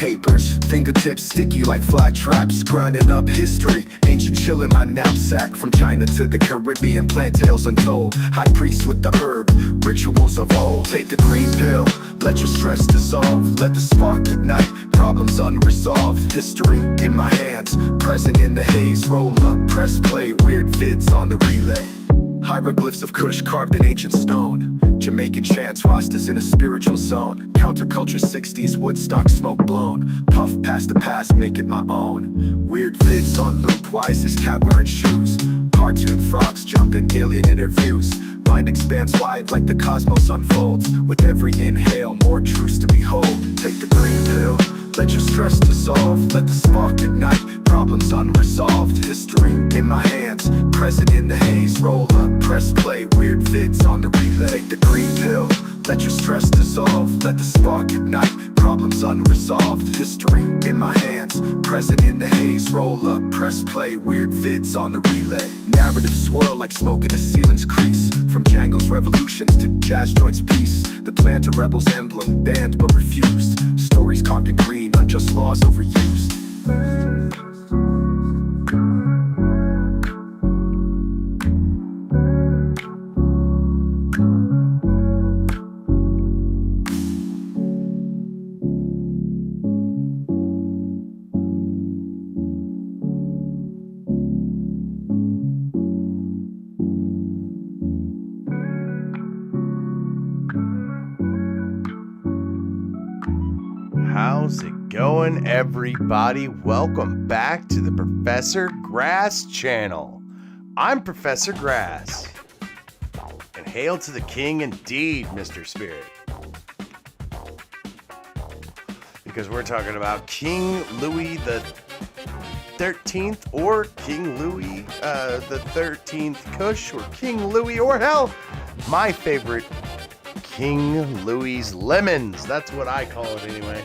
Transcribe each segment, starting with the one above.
papers, fingertips sticky like fly traps. Grinding up history, ancient chill in my knapsack. From China to the Caribbean, plant tales untold. High priest with the herb, rituals of old. Take the green pill, let your stress dissolve. Let the spark ignite, problems unresolved. History in my hands, present in the haze. Roll up, press play, weird vids on the relay. Hieroglyphs of Kush carved in ancient stone. Jamaican chants lost us in a spiritual zone. Counterculture 60s, Woodstock smoke blown. Puff past the past, make it my own. Weird vids on loop, why is this cat wearing shoes? Cartoon frogs jumping, alien interviews. Mind expands wide like the cosmos unfolds. With every inhale, more truths to behold. Take the green pill, let your stress dissolve. Let the spark ignite, problems unresolved. History in my hands, present in the haze. Roll up, press play, weird vids on the relay. Take the green pill, let your stress dissolve. Let the spark ignite, problems unresolved. History in my hands, present in the haze. Roll up, press play, weird vids on the relay. Narrative swirl like smoke in a ceiling's crease. From Django's revolutions to jazz joints peace. The plan to rebels emblem, banned but refused. Stories carved in green, unjust laws overused. How's it going, everybody? Welcome back to the Professor Grass channel. I'm Professor Grass. And hail to the king indeed, Mr. Spirit. Because we're talking about King Louis the 13th or King Louis the 13th Kush or King Louis or hell, my favorite, King Louis Lemons. That's what I call it anyway.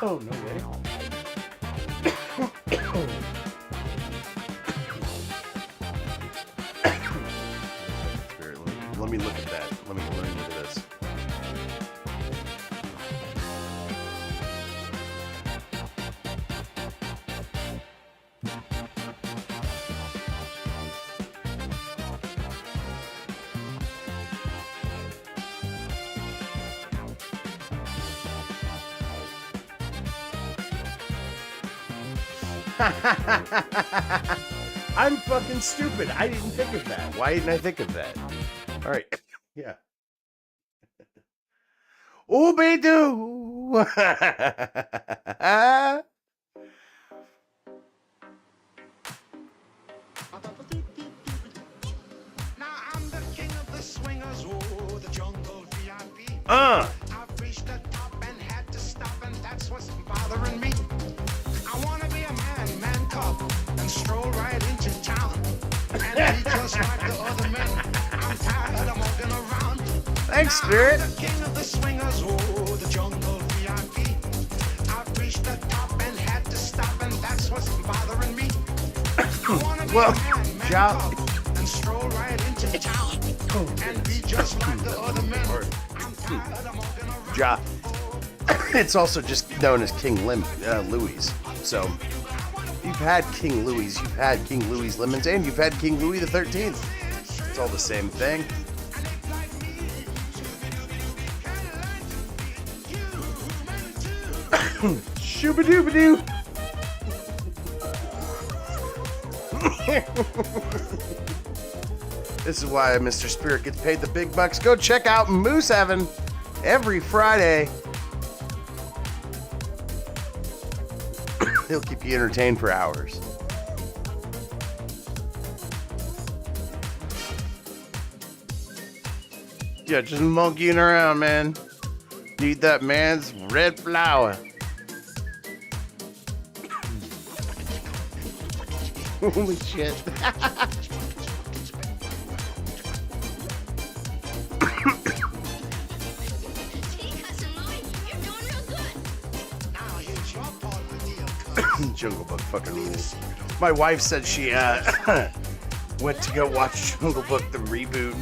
Oh, no way. Spirit, let me look at that. Let me look at this. I'm fucking stupid. I didn't think of that. Why didn't I think of that? All right. Yeah. Ooby-doo. Now I'm the king of the swingers, oh, the jungle VIP. Uh. I've reached the top and had to stop, and that's what's bothering me. I wanna be a man cub, and stroll right into town, and be just like the other men. I'm tired of walking around. Thanks, Now Spirit. I'm the king of the swingers, oh, the jungle VIP. I've reached the top and had to stop, and that's what's bothering me. I wanna be Well, a man Ja- cub, and stroll right into town, and be just like the other men. I'm tired of walking around. Ja. It's also just known as King Louis. So, you've had King Louis, you've had King Louis Lemons, and you've had King Louis the 13th. It's all the same thing. Shooba-dooba-doo. This is why Mr. Spirit gets paid the big bucks. Go check out Moose Heaven every Friday. He'll keep you entertained for hours. Yeah, just monkeying around, man. Need that man's red flower. Holy shit. Jungle Book fucking rules. My wife said she went to go watch Jungle Book, the reboot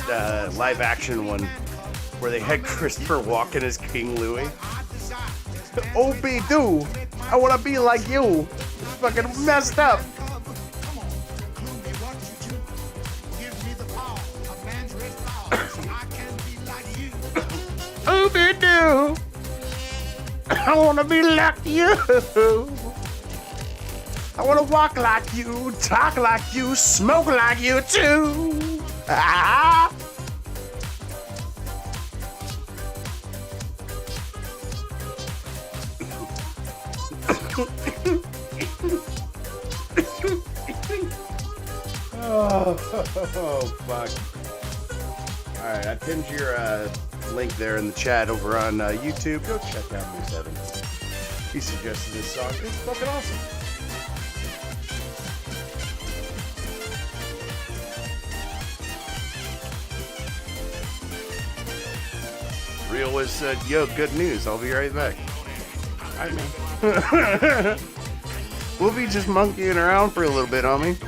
live action one, where they had Christopher Walken as King Louis. OB-do, I want to be like you. It's fucking messed up. OB-do, I want to be like you. I want to walk like you, talk like you, smoke like you too. Ah. Oh, fuck. Alright, I pinned your link there in the chat over on YouTube. Go check out Moose Evans. He suggested this song. It's fucking awesome. Real was said, yo, good news. I'll be right back. Alright, man. We'll be just monkeying around for a little bit, homie.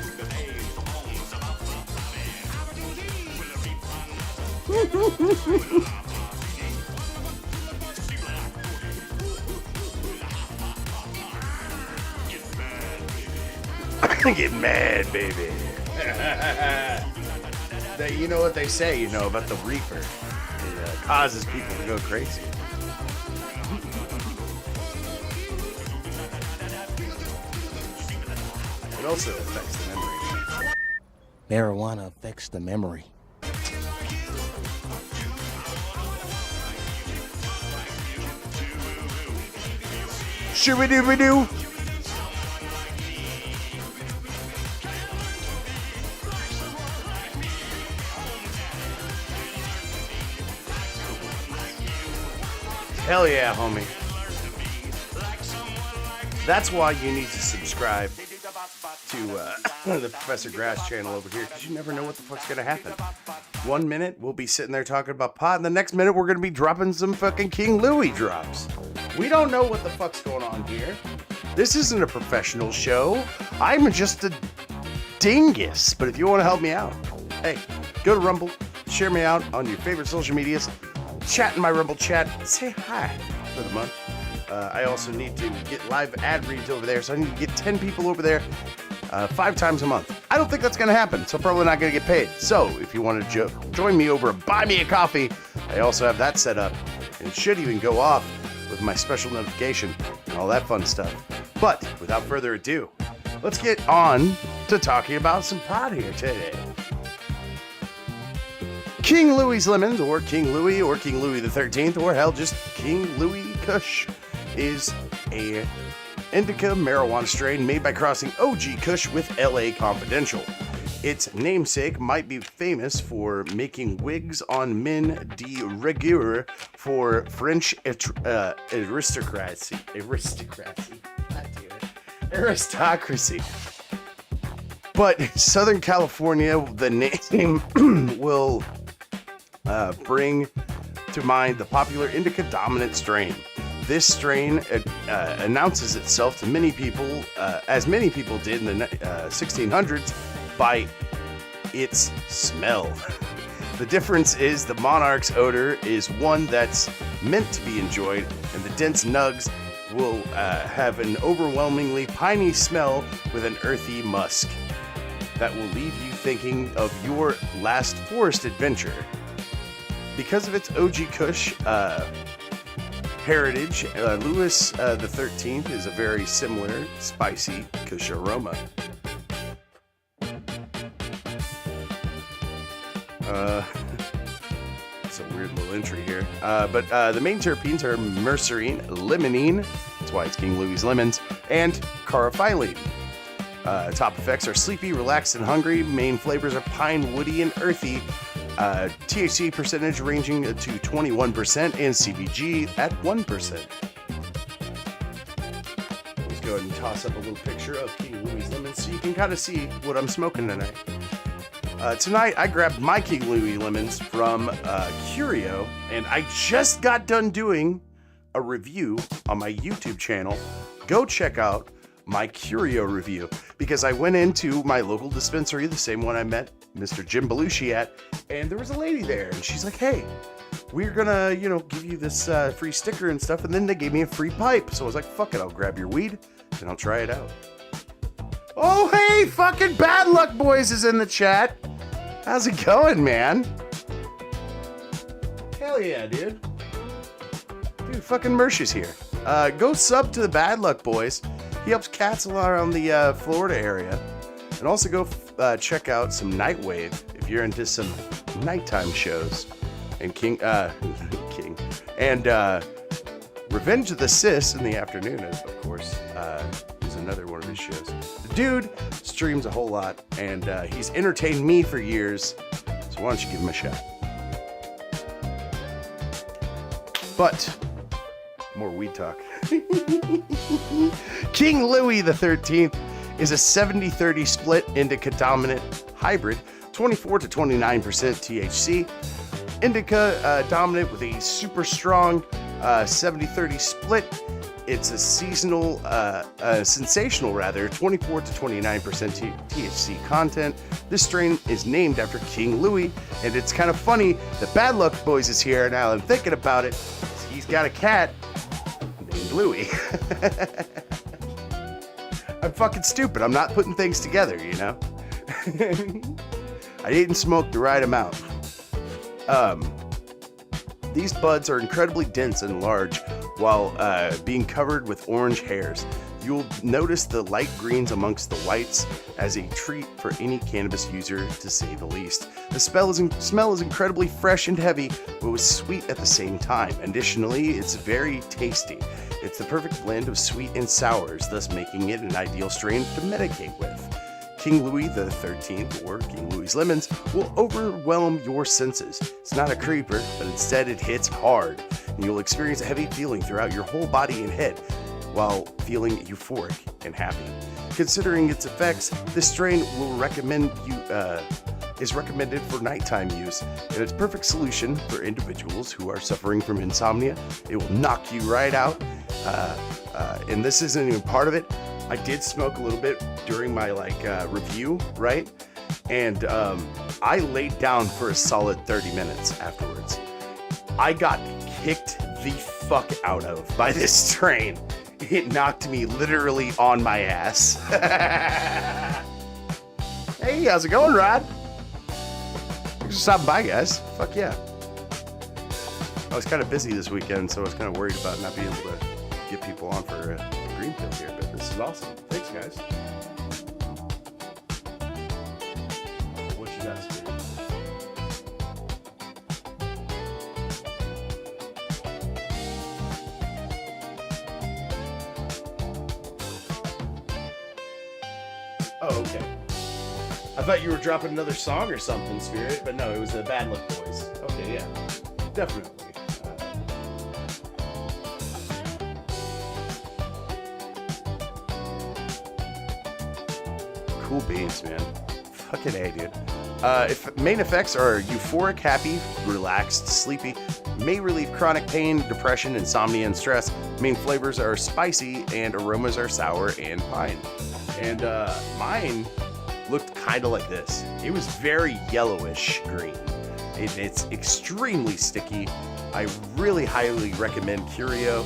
Get mad, baby. That, you know what they say, you know, about the reefer. It causes people to go crazy. It also affects the memory. Marijuana affects the memory. Shoo-ba-doo-ba-doo. Hell yeah, homie. That's why you need to subscribe to the Professor Grass channel over here, because you never know what the fuck's gonna happen. 1 minute, we'll be sitting there talking about pot, and the next minute, we're gonna be dropping some fucking King Louis drops. We don't know what the fuck's going on here. This isn't a professional show. I'm just a dingus. But if you want to help me out, hey, go to Rumble, share me out on your favorite social medias, chat in my Rumble chat, say hi for the month. I also need to get live ad reads over there, so I need to get 10 people over there 5 times a month. I don't think that's going to happen, so probably not going to get paid. So if you want to join me over at Buy Me a Coffee, I also have that set up, and it should even go off with my special notification and all that fun stuff. But without further ado, let's get on to talking about some pot here today. King Louis Lemons, or King Louis the 13th, or hell, just King Louis Kush, is a indica marijuana strain made by crossing OG Kush with LA Confidential. Its namesake might be famous for making wigs on men de rigueur for French aristocracy. But Southern California, the name will bring to mind the popular indica dominant strain. This strain announces itself to many people, as many people did in the 1600s, by its smell. The difference is the monarch's odor is one that's meant to be enjoyed, and the dense nugs will have an overwhelmingly piney smell with an earthy musk that will leave you thinking of your last forest adventure. Because of its OG Kush heritage, Louis the 13th is a very similar spicy Kush aroma. It's a weird little entry here. But the main terpenes are mercerine, limonene, that's why it's King Louis Lemons, and caryophyllene. Top effects are sleepy, relaxed, and hungry. Main flavors are pine, woody, and earthy. THC percentage ranging to 21% and CBG at 1%. Let's go ahead and toss up a little picture of King Louis Lemons so you can kind of see what I'm smoking tonight. Tonight, I grabbed my King Louis Lemons from Curio, and I just got done doing a review on my YouTube channel. Go check out my Curio review because I went into my local dispensary, the same one I met Mr. Jim Belushi at, and there was a lady there, and she's like, hey, we're gonna, give you this free sticker and stuff, and then they gave me a free pipe. So I was like, fuck it, I'll grab your weed, and I'll try it out. Oh, hey, fucking Bad Luck Boys is in the chat. How's it going, man? Hell yeah, dude. Dude, fucking Mersh is here. Go sub to the Bad Luck Boys. He helps cats a lot around the Florida area. And also go check out some Nightwave if you're into some nighttime shows. And King, and Revenge of the Sis in the afternoon, of course, is another one of his shows. The dude streams a whole lot, and he's entertained me for years, so why don't you give him a shot? But, more weed talk. King Louis the 13th is a 70-30 split indica dominant hybrid, 24 to 29% THC. Indica dominant with a super strong 70-30 split. It's a sensational 24 to 29% THC content. This strain is named after King Louis, and it's kind of funny that Bad Luck Boys is here. Now I'm thinking about it. He's got a cat named Louis. I'm fucking stupid. I'm not putting things together, I didn't smoke the right amount. These buds are incredibly dense and large while being covered with orange hairs. You'll notice the light greens amongst the whites as a treat for any cannabis user, to say the least. The smell is incredibly fresh and heavy, but was sweet at the same time. Additionally, it's very tasty. It's the perfect blend of sweet and sours, thus making it an ideal strain to medicate with. King Louis the 13th, or King Louis Lemons, will overwhelm your senses. It's not a creeper, but instead it hits hard, and you'll experience a heavy feeling throughout your whole body and head, while feeling euphoric and happy. Considering its effects, this strain is recommended for nighttime use, and it's a perfect solution for individuals who are suffering from insomnia. It will knock you right out, and this isn't even part of it. I did smoke a little bit during my review, right? And I laid down for a solid 30 minutes afterwards. I got kicked the fuck out of by this strain. It knocked me literally on my ass. Hey, how's it going, Rod? Thanks for stopping by, guys. Fuck yeah. I was kind of busy this weekend, so I was kind of worried about not being able to get people on for a green pill here, but this is awesome. Thanks, guys. What you guys do? Oh, okay. I thought you were dropping another song or something, Spirit, but no, it was the Bad Luck Boys. Okay, yeah. Definitely. Cool beans, man. Fucking A, dude. Main effects are euphoric, happy, relaxed, sleepy, may relieve chronic pain, depression, insomnia, and stress. Main flavors are spicy, and aromas are sour and pine. And mine looked kind of like this. It was very yellowish green. It's extremely sticky. I really highly recommend Curio.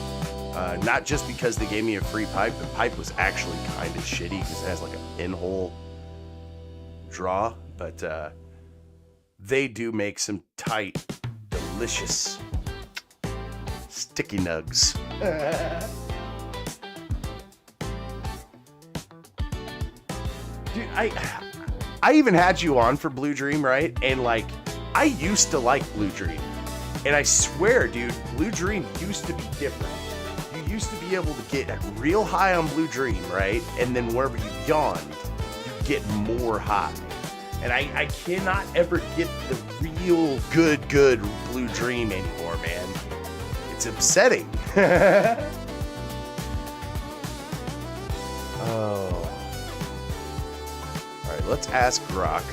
Not just because they gave me a free pipe. The pipe was actually kind of shitty because it has like a pinhole draw, but they do make some tight, delicious sticky nugs. Dude, I even had you on for Blue Dream, right? And I used to like Blue Dream. And I swear, dude, Blue Dream used to be different. You used to be able to get real high on Blue Dream, right? And then whenever you yawned, you get more high. And I cannot ever get the real good Blue Dream anymore, man. It's upsetting. Oh. All right, let's ask Grok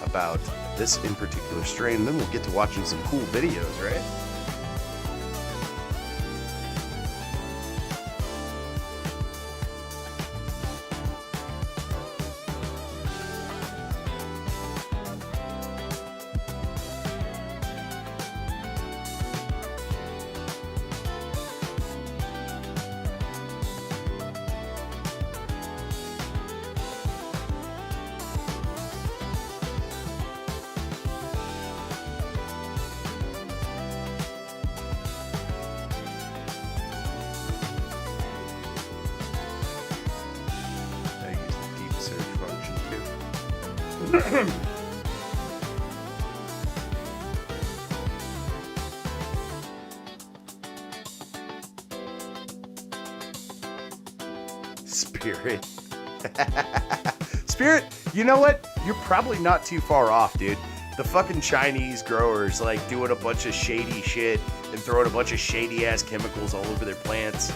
about this in particular strain, and then we'll get to watching some cool videos, right? Spirit. Spirit, you know what? You're probably not too far off, dude. The fucking Chinese growers, like, doing a bunch of shady shit and throwing a bunch of shady-ass chemicals all over their plants.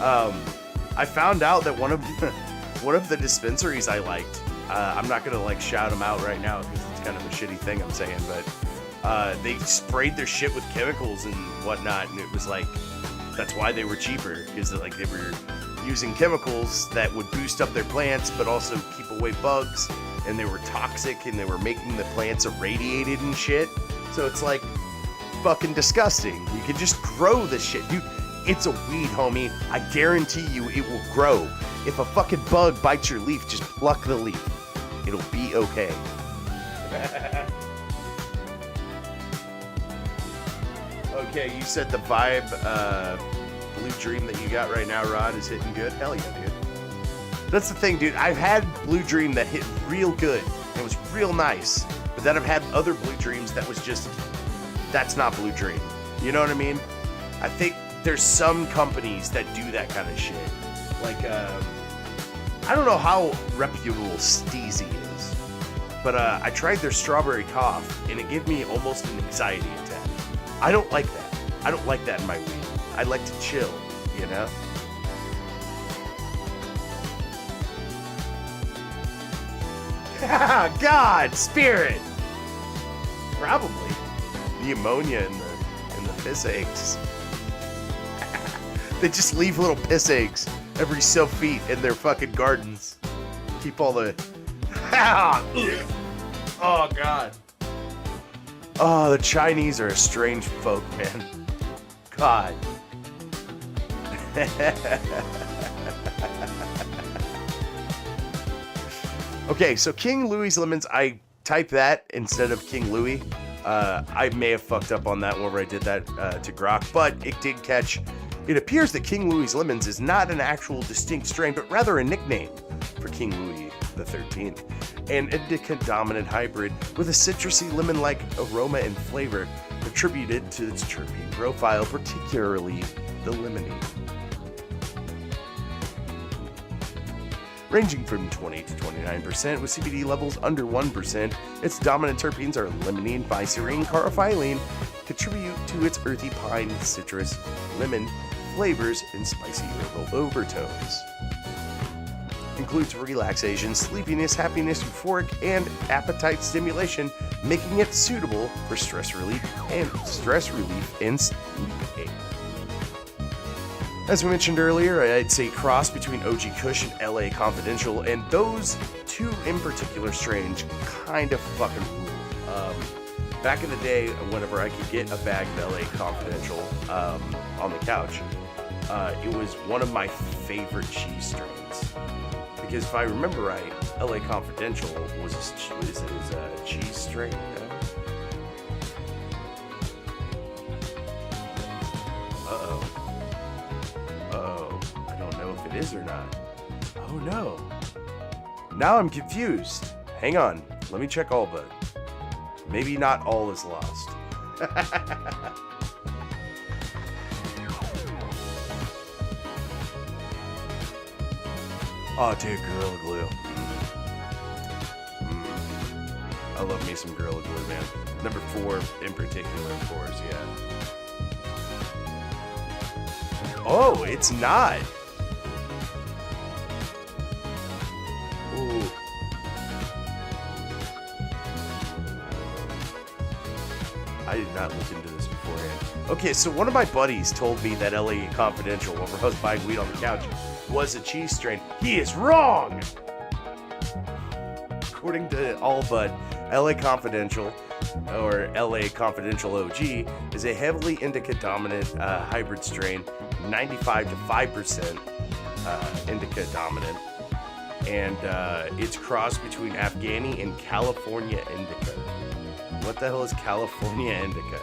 I found out that one of the dispensaries I liked, I'm not gonna, like, shout them out right now because it's kind of a shitty thing I'm saying, but they sprayed their shit with chemicals and whatnot, and it was like, that's why they were cheaper, because like they were using chemicals that would boost up their plants but also keep away bugs, and they were toxic, and they were making the plants irradiated and shit. So it's like fucking disgusting. You can just grow this shit, dude. It's a weed, homie. I guarantee you it will grow. If a fucking bug bites your leaf, just pluck the leaf. It'll be okay. Okay, you said the Vibe Blue Dream that you got right now, Rod, is hitting good? Hell yeah, dude. That's the thing, dude. I've had Blue Dream that hit real good. It was real nice. But then I've had other Blue Dreams that was just, that's not Blue Dream. You know what I mean? I think there's some companies that do that kind of shit. Like, I don't know how reputable Steezy is, but I tried their Strawberry Cough, and it gave me almost an anxiety attack. I don't like that. I don't like that in my weed. I like to chill, you know? God, Spirit! Probably. The ammonia and the piss eggs. They just leave little piss eggs every so feet in their fucking gardens. Keep all the... Oh, God. Oh, the Chinese are a strange folk, man. God. Okay, so King Louis Lemons, I typed that instead of King Louis. I may have fucked up on that one where I did that to Grok, but it did catch. It appears that King Louis Lemons is not an actual distinct strain, but rather a nickname for King Louis XIII, an indica-dominant hybrid with a citrusy lemon-like aroma and flavor attributed to its terpene profile, particularly the limonene. Ranging from 20 to 29% with CBD levels under 1, its dominant terpenes are limonene, biserine, carophyllene, contribute to its earthy pine, citrus, lemon flavors and spicy herbal overtones. Includes relaxation, sleepiness, happiness, euphoric, and appetite stimulation, making it suitable for stress relief and sleep aid. As we mentioned earlier, I'd say cross between OG Kush and LA Confidential, and those two in particular strains kind of fucking rule. Back in the day, whenever I could get a bag of LA Confidential on the couch, it was one of my favorite cheese strains. Because if I remember right, LA Confidential was a cheese strain. I don't know if it is or not. Oh no. Now I'm confused. Hang on. Let me check all but. Maybe not all is lost. Oh, dude, Gorilla Glue. I love me some Gorilla Glue, man. Number 4 in particular, of course, yeah. Oh, it's not. Ooh. I did not look into this beforehand. Okay, so one of my buddies told me that LA Confidential, when I was buying weed on the couch, was a cheese strain. He is wrong! According to Allbud, LA Confidential, or LA Confidential OG, is a heavily indica-dominant hybrid strain, 95 to 5% indica-dominant, and it's crossed between Afghani and California indica. What the hell is California indica?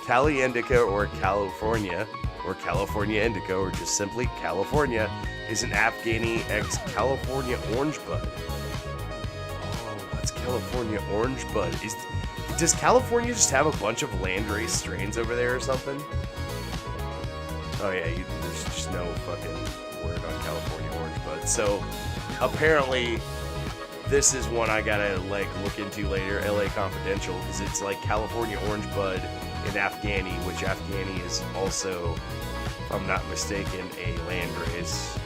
Cali indica or California indica, or just simply California, is an Afghani ex-California orange bud. Oh, what's California Orange Bud. Does California just have a bunch of landrace strains over there or something? Oh yeah, there's just no fucking word on California Orange Bud. So apparently this is one I gotta like look into later, LA Confidential, because it's like California Orange Bud in Afghani, which Afghani is also, if I'm not mistaken, a landrace.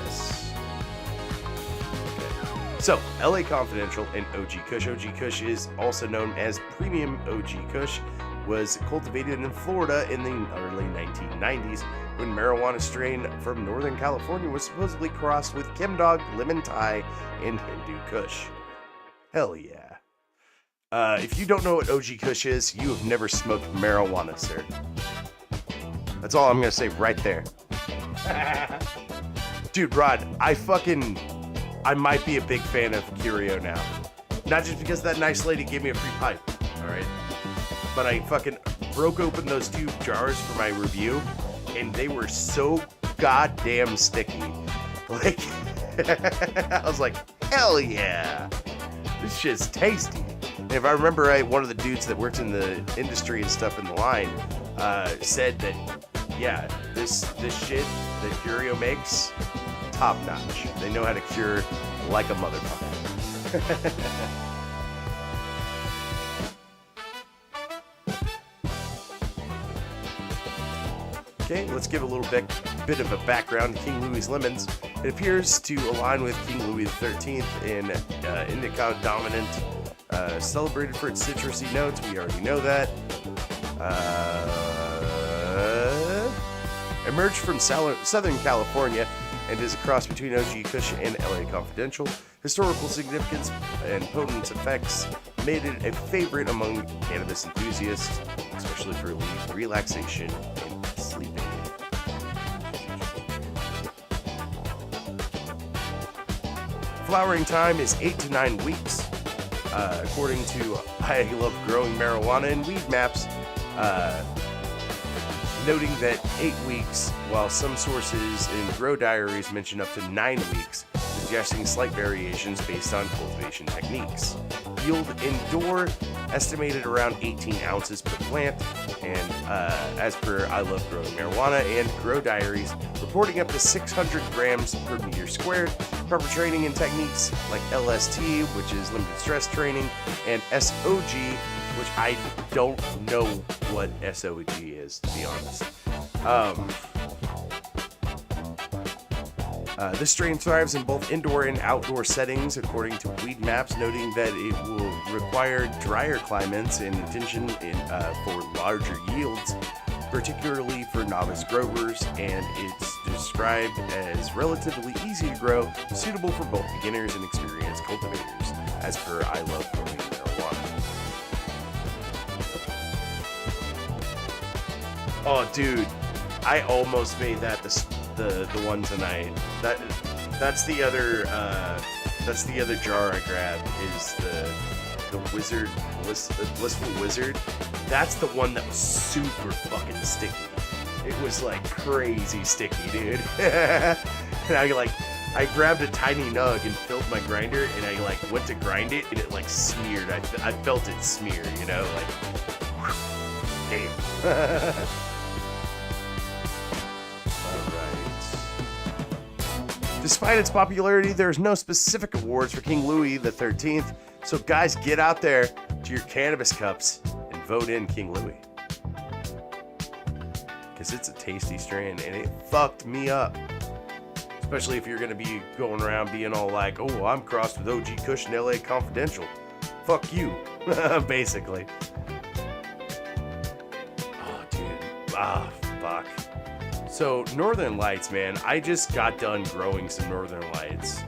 Yes. Okay. So, LA Confidential and OG Kush. OG Kush is also known as Premium OG Kush, was cultivated in Florida in the early 1990s when marijuana strain from Northern California was supposedly crossed with Chemdog, Lemon Thai, and Hindu Kush. Hell yeah. If you don't know what OG Kush is, you have never smoked marijuana, sir. That's all I'm gonna say right there. Dude, Rod, I might be a big fan of Curio now. Not just because that nice lady gave me a free pipe, alright? But I fucking broke open those 2 jars for my review, and they were so goddamn sticky. Like, I was like, hell yeah, this shit's tasty. And if I remember right, one of the dudes that worked in the industry and stuff in the line said that, yeah, this shit that Curio makes, top notch. They know how to cure like a motherfucker. Okay, let's give a little bit of a background to King Louis Lemons. It appears to align with King Louis XIII in indica dominant, celebrated for its citrusy notes. We already know that. Emerged from Southern California and is a cross between OG Kush and LA Confidential. Historical significance and potent effects made it a favorite among cannabis enthusiasts, especially for relaxation and sleeping. Flowering time is 8 to 9 weeks, according to I Love Growing Marijuana and Weed Maps, noting that 8 weeks, while some sources in Grow Diaries mention up to 9 weeks, suggesting slight variations based on cultivation techniques. Yield indoor, estimated around 18 ounces per plant, and as per I Love Growing Marijuana and Grow Diaries, reporting up to 600 grams per meter squared. Proper training and techniques like LST, which is limited stress training, and SOG, which I don't know what SOG is, to be honest. This strain thrives in both indoor and outdoor settings, according to Weed Maps, noting that it will require drier climates and attention for larger yields, particularly for novice growers, and it's described as relatively easy to grow, suitable for both beginners and experienced cultivators, as per I Love Growing Marijuana. Oh, dude, I almost made that the one tonight. That's the other jar I grabbed is the Wizard Blissful Wizard. That's the one that was super fucking sticky. It was like crazy sticky, dude. And I grabbed a tiny nug and filled my grinder, and I like went to grind it, and it like smeared. I felt it smear, you know, like damn. Despite its popularity, there's no specific awards for King Louis XIII, so guys, get out there to your cannabis cups and vote in King Louis. Because it's a tasty strain, and it fucked me up. Especially if you're going to be going around being all like, oh, I'm crossed with OG Kush and LA Confidential. Fuck you, basically. Oh, dude. Fuck. So, Northern Lights, man, I just got done growing some Northern Lights,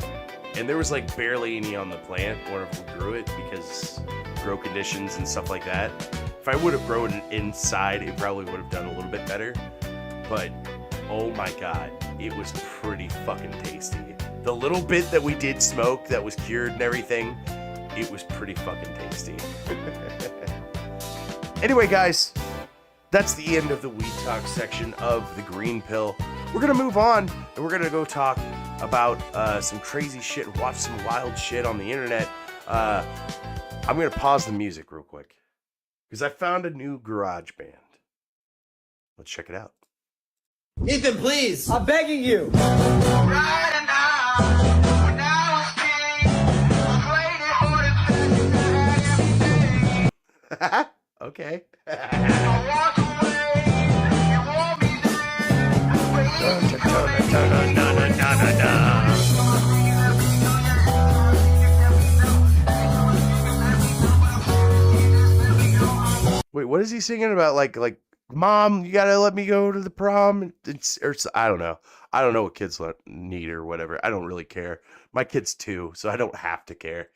and there was like barely any on the plant whenever we grew it because grow conditions and stuff like that. If I would have grown it inside, it probably would have done a little bit better, but oh my god, it was pretty fucking tasty. The little bit that we did smoke that was cured and everything, it was pretty fucking tasty. Anyway, guys, that's the end of the Weed Talk section of the Green Pill. We're going to move on, and we're going to go talk about some crazy shit, watch some wild shit on the internet. I'm gonna pause the music real quick because I found a new garage band. Let's check it out. Ethan, please. I'm begging you. Okay. Wait, what is he singing about? Like, Mom, you gotta let me go to the prom. I don't know. I don't know what kids need or whatever. I don't really care. My kid's 2, so I don't have to care.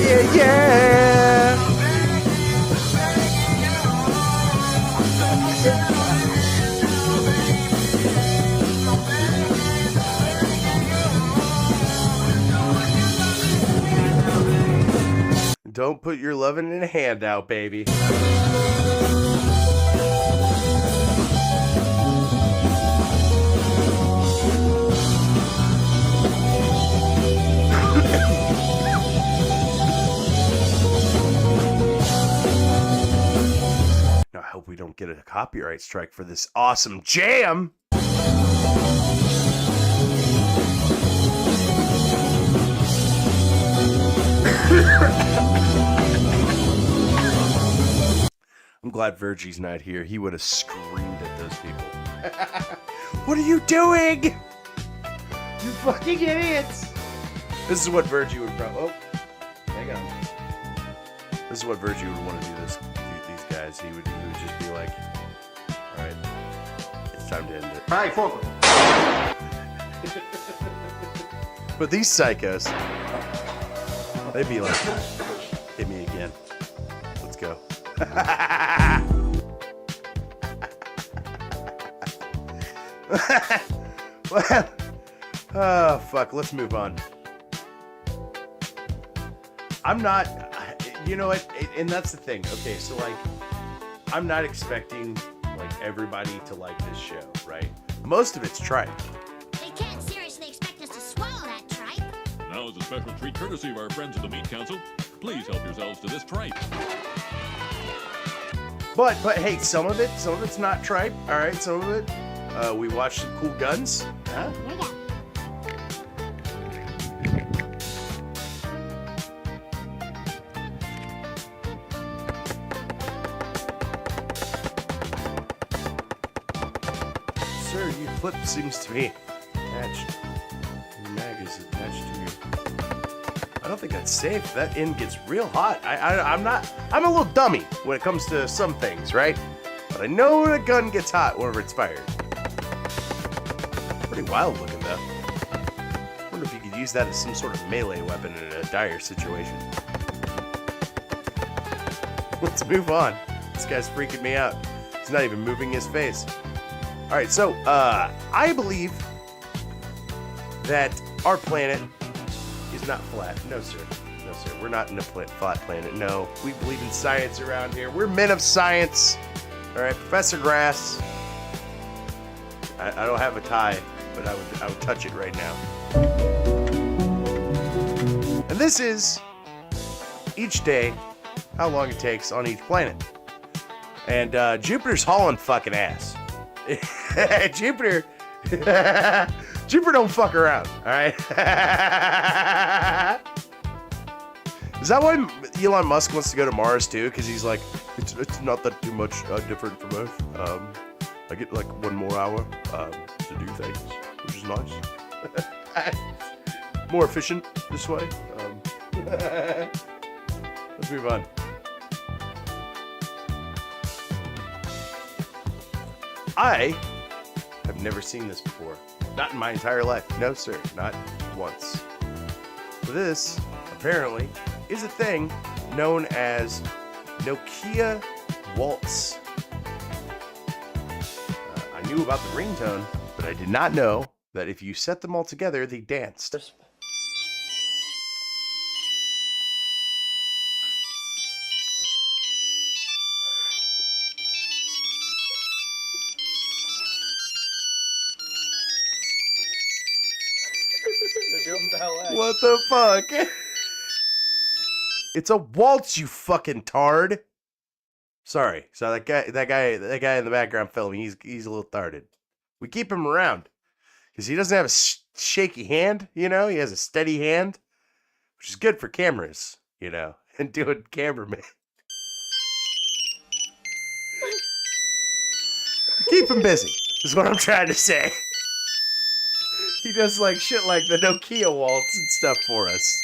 Yeah, yeah. Don't put your loving in a handout, baby. Now, I hope we don't get a copyright strike for this awesome jam. I'm glad Virgie's not here. He would have screamed at those people. What are you doing? You fucking idiots. This is what Virgie would probably... Oh, hang on. This is what Virgie would want to do these guys. He would just be like, all right, it's time to end it. All right, focus. But these psychos, they'd be like, hit me again. Let's go. Well, oh, fuck. Let's move on. I'm not, you know what? And that's the thing. Okay, so like, I'm not expecting like everybody to like this show, right? Most of it's tripe. They can't seriously expect us to swallow that tripe. Now is a special treat courtesy of our friends at the Meat Council. Please help yourselves to this tripe. But hey, some of it's not tripe. All right, some of it. We watched some cool guns. Huh? Here you go. Sir, your clip seems to be attached. Your mag is attached to your... I don't think that's safe. That end gets real hot. I'm a little dummy when it comes to some things, right? But I know when a gun gets hot whenever it's fired. Pretty wild looking, though. I wonder if you could use that as some sort of melee weapon in a dire situation. Let's move on. This guy's freaking me out. He's not even moving his face. All right, so I believe that our planet is not flat. No, sir. No, sir. We're not in a flat planet. No, we believe in science around here. We're men of science. All right, Professor Grass. I don't have a tie, but I would touch it right now. And this is each day how long it takes on each planet. And Jupiter's hauling fucking ass. Jupiter don't fuck around, all right? Is that why Elon Musk wants to go to Mars too? Because he's like, it's not that too much different from Earth. I get like 1 more hour to do things, which is nice. More efficient this way. Let's move on. I have never seen this before. Not in my entire life. No, sir. Not once. So this, apparently, is a thing known as Nokia Waltz. I knew about the ringtone, but I did not know that if you set them all together, they danced. doing ballet. What the fuck? It's a waltz, you fucking tard. Sorry. So that guy in the background filming, he's a little tarded. We keep him around because he doesn't have a shaky hand, you know. He has a steady hand, which is good for cameras, you know, and doing cameraman. Keep him busy, is what I'm trying to say. He does like shit like the Nokia waltz and stuff for us.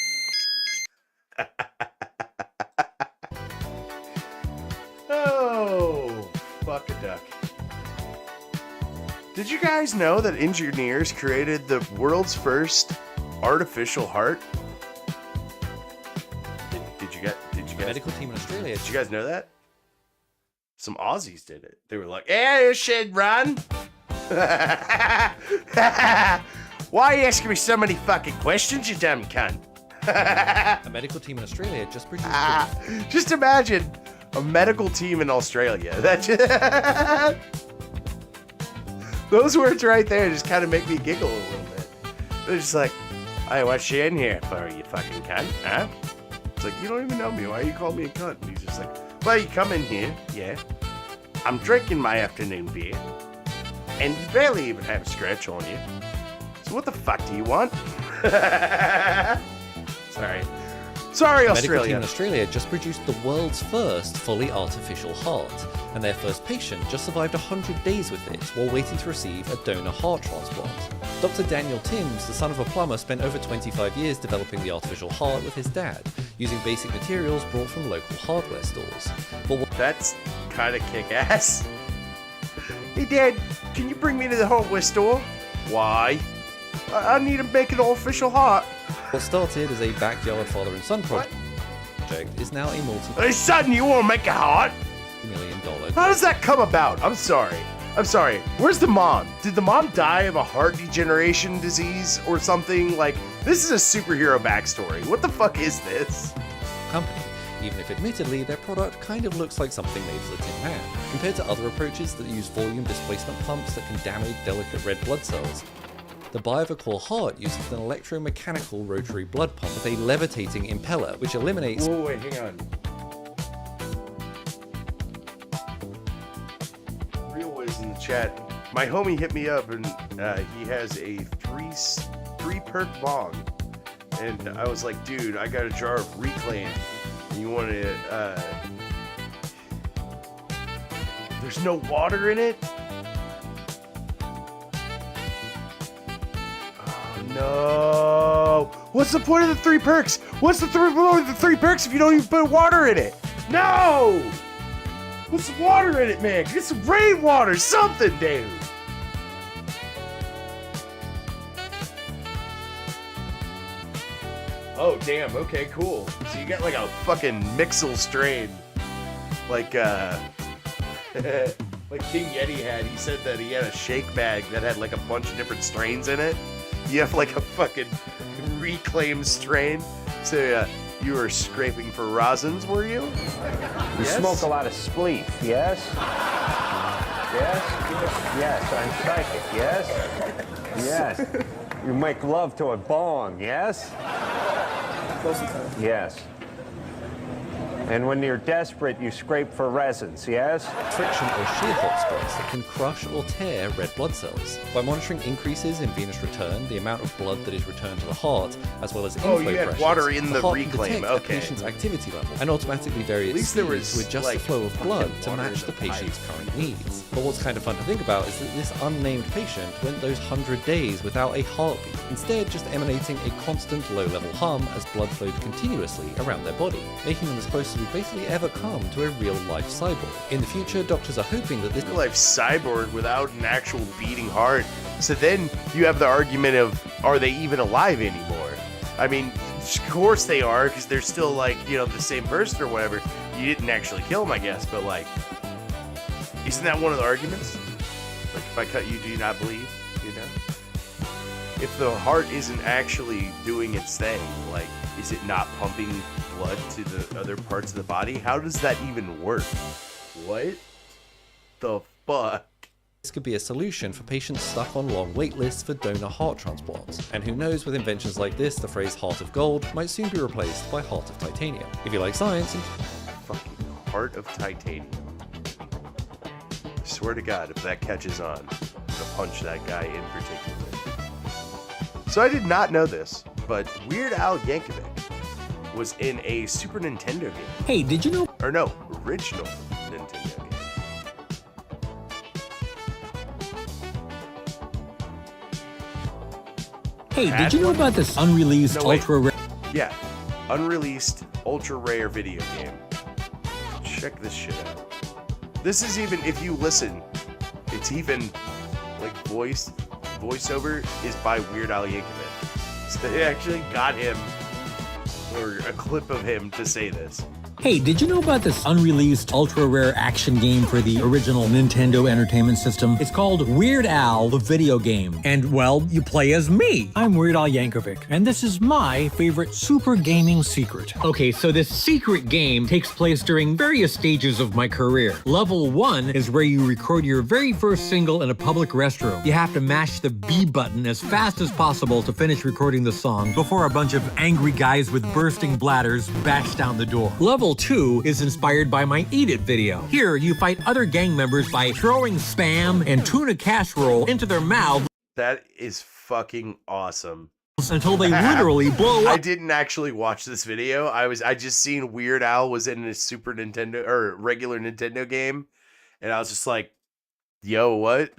Oh, fuck a duck. Did you guys know that engineers created the world's first artificial heart? Did you guys? Medical team in Australia. Did you guys know that? Some Aussies did it. They were like, "Hey, shit, run!" Why are you asking me so many fucking questions, you dumb cunt? A medical team in Australia just produced. Just imagine a medical team in Australia. Those words right there just kind of make me giggle a little bit. They're just like, "Hey, what you in here for, you fucking cunt? Huh?" It's like, you don't even know me. Why you call me a cunt? And he's just like, "Well, you come in here, yeah. I'm drinking my afternoon beer, and you barely even have a scratch on you. So what the fuck do you want?" Sorry, A medical team Australia. in Australia just produced the world's first fully artificial heart, and their first patient just survived 100 days with it while waiting to receive a donor heart transplant. Dr. Daniel Timms, the son of a plumber, spent over 25 years developing the artificial heart with his dad, using basic materials brought from local hardware stores. But That's kind of kick-ass. Hey, Dad, can you bring me to the hardware store? Why? I need to make an artificial heart. what started as a backyard father and son project is now a Hey, son, you want to make a heart? multi-million dollar. How does that come about? I'm sorry. Where's the mom? Did the mom die of a heart degeneration disease or something? Like, this is a superhero backstory. What the fuck is this? company, even if admittedly their product kind of looks like something made for the Tin Man. Compared to other approaches that use volume displacement pumps that can damage delicate red blood cells, the BioVacore heart uses an electromechanical rotary blood pump with a levitating impeller, which eliminates Whoa, wait, hang on. Real Ways in the chat. My homie hit me up and he has a three perk bong. And I was like, dude, I got a jar of Reclaim. And you want to, there's no water in it? Oh, no. What's the point of the three perks? What's the point of the three perks if you don't even put water in it? No! Put some water in it, man. Get some rainwater, something, dude. Oh, damn. Okay, cool. So you got like a fucking Mixel strain. Like, like King Yeti had. He said that he had a shake bag that had like a bunch of different strains in it. You have like a fucking Reclaim strain. So you were scraping for rosins, were you? You smoke a lot of spleef, yes? Yes? Yes, I'm psychic, yes? Yes. You make love to a bong, yes? Yes. And when you're desperate, you scrape for resins, yes? friction or shear hotspots that can crush or tear red blood cells. By monitoring increases in venous return, the amount of blood that is returned to the heart, as well as inflow you had pressures, water in the heart can Reclaim, detect okay. a patient's activity level and automatically vary At its least there speed was, to adjust like, the flow of blood fucking to water match in the the patient's pipe. current needs. But what's kind of fun to think about is that this unnamed patient went those 100 days without a heartbeat, instead just emanating a constant low-level hum as blood flowed continuously around their body, making them as close as we basically ever come to a real-life cyborg. In the future, doctors are hoping that this Real life cyborg without an actual beating heart. So then you have the argument of, are they even alive anymore? I mean, of course they are, because they're still like, you know, the same person or whatever. You didn't actually kill them, I guess, but like, isn't that one of the arguments? Like, if I cut you, do you not bleed? You know? If the heart isn't actually doing its thing, like, is it not pumping blood to the other parts of the body? How does that even work? What the fuck? This could be a solution for patients stuck on long wait lists for donor heart transplants. And who knows, with inventions like this, the phrase heart of gold might soon be replaced by heart of titanium. If you like science and Fucking heart of titanium. I swear to God, if that catches on, I'm gonna punch that guy in particular. So I did not know this, but Weird Al Yankovic was in a Super Nintendo game. Hey, did you know? Or no, original Nintendo game. Hey, did you know about this unreleased No, wait. ultra rare? Yeah, unreleased ultra rare video game. Check this shit out. This is even, if you listen, it's even like voiceover is by Weird Al Yankovic. So they actually got him, or a clip of him, to say this. Hey, did you know about this unreleased ultra rare action game for the original Nintendo Entertainment System? It's called Weird Al, the video game. And, well, you play as me. I'm Weird Al Yankovic, and this is my favorite super gaming secret. Okay, so this secret game takes place during various stages of my career. Level 1 is where you record your very first single in a public restroom. You have to mash the B button as fast as possible to finish recording the song before a bunch of angry guys with bursting bladders bash down the door. Level 2 is inspired by my Eat It video. Here, you fight other gang members by throwing Spam and tuna casserole into their mouths That is fucking awesome. until they literally blow I up. didn't actually watch this video. I just seen Weird Al was in a Super Nintendo or regular Nintendo game, and I was just like, yo, what?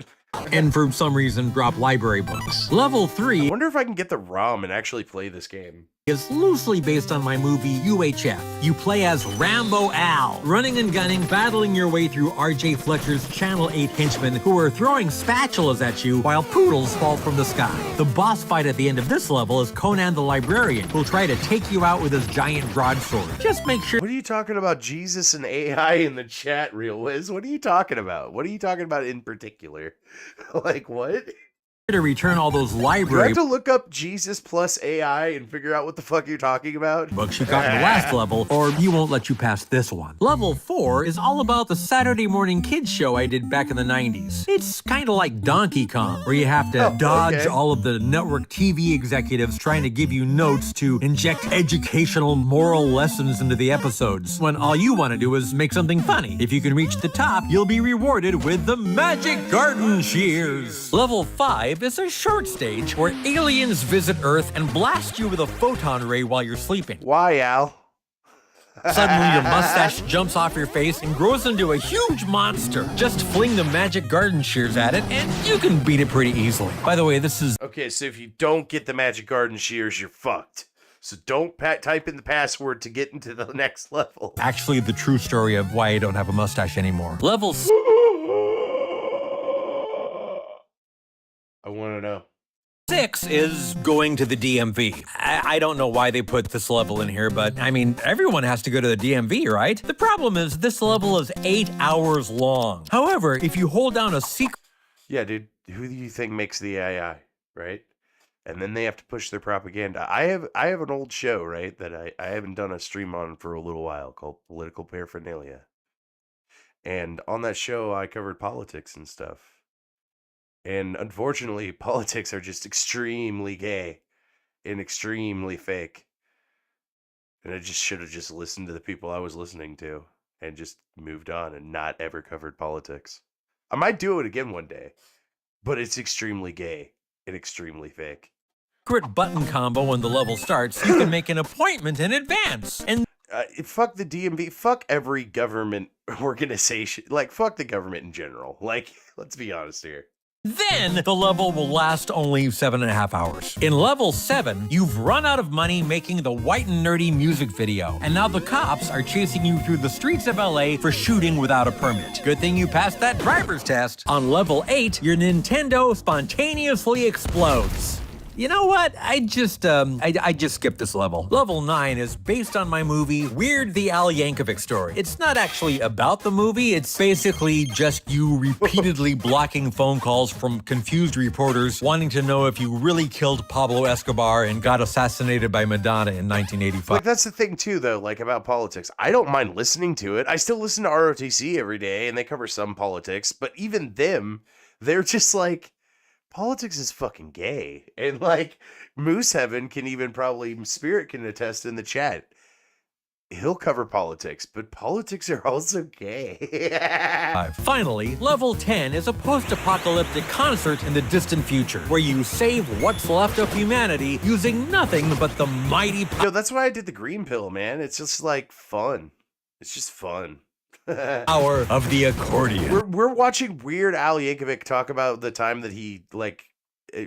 And for some reason, drop library books. Level 3 I wonder if I can get the ROM and actually play this game. is loosely based on my movie UHF. You play as Rambo Al, running and gunning, battling your way through RJ Fletcher's Channel 8 henchmen who are throwing spatulas at you while poodles fall from the sky. The boss fight at the end of this level is Conan the Librarian, who'll try to take you out with his giant broadsword. Just make sure What are you talking about, Jesus and AI in the chat, Real Wiz? What are you talking about? What are you talking about in particular? Like, what? to return all those Do I library have to look up Jesus plus AI and figure out what the fuck you're talking about? books you got in the last level, or you won't let you pass this one. Level 4 is all about the Saturday morning kids show I did back in the 90s. It's kind of like Donkey Kong, where you have to dodge okay. all of the network TV executives trying to give you notes to inject educational moral lessons into the episodes, when all you want to do is make something funny. If you can reach the top, you'll be rewarded with the Magic Garden Shears. Level 5 is a short stage where aliens visit Earth and blast you with a photon ray while you're sleeping. Why, Al? Suddenly, your mustache jumps off your face and grows into a huge monster. Just fling the Magic Garden Shears at it, and you can beat it pretty easily. By the way, this is Okay, so if you don't get the Magic Garden Shears, you're fucked. So don't type in the password to get into the next level. actually the true story of why I don't have a mustache anymore. Level I want to know. 6 is going to the DMV. I don't know why they put this level in here, but I mean, everyone has to go to the DMV, right? The problem is this level is 8 hours long. However, if you hold down a secret Yeah, dude. Who do you think makes the AI, right? And then they have to push their propaganda. I have an old show, right, that I haven't done a stream on for a little while called Political Paraphernalia. And on that show, I covered politics and stuff. And unfortunately, politics are just extremely gay and extremely fake. And I just should have just listened to the people I was listening to and just moved on and not ever covered politics. I might do it again one day, but it's extremely gay and extremely fake. button combo when the level starts, you can make an appointment in advance. And Fuck the DMV. Fuck every government organization. Like, fuck the government in general. Like, let's be honest here. then the level will last only 7.5 hours. In level 7, you've run out of money making the white and nerdy music video, and now the cops are chasing you through the streets of LA for shooting without a permit. Good thing you passed that driver's test. On level 8, your Nintendo spontaneously explodes. You know what? I just skipped this level. Level 9 is based on my movie Weird the Al Yankovic Story. It's not actually about the movie. It's basically just you repeatedly blocking phone calls from confused reporters wanting to know if you really killed Pablo Escobar and got assassinated by Madonna in 1985. Like, that's the thing, too, though, like, about politics. I don't mind listening to it. I still listen to ROTC every day, and they cover some politics. But even them, they're just like, politics is fucking gay. And like Moose Heaven can even probably, Spirit can attest in the chat. He'll cover politics, but politics are also gay. Finally, level 10 is a post-apocalyptic concert in the distant future, where you save what's left of humanity using nothing but the mighty Yo, that's why I did the green pill, man. It's just like fun. It's just fun. power of the accordion. We're watching Weird Al Yankovic talk about the time that he like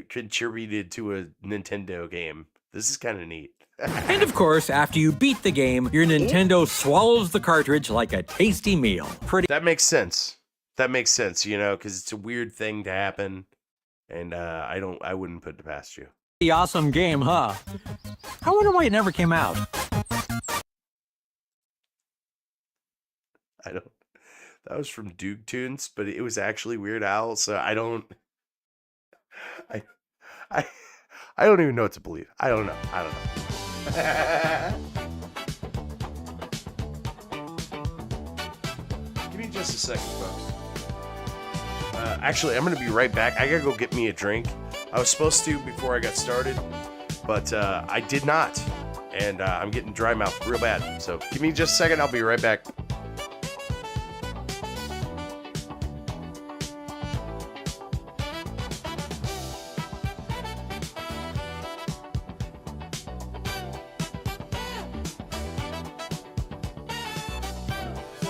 contributed to a Nintendo game. This is kind of neat. And of course, after you beat the game, your Nintendo swallows the cartridge like a tasty meal. That makes sense. That makes sense, you know, because it's a weird thing to happen, and I wouldn't put it past you. Pretty awesome game, huh? I wonder why it never came out. That was from Duke Tunes, but it was actually Weird Al, so I don't even know what to believe. I don't know. Give me just a second, folks. Actually, I'm gonna be right back. I gotta go get me a drink. I was supposed to before I got started, but I did not, and I'm getting dry mouth real bad. So give me just a second. I'll be right back.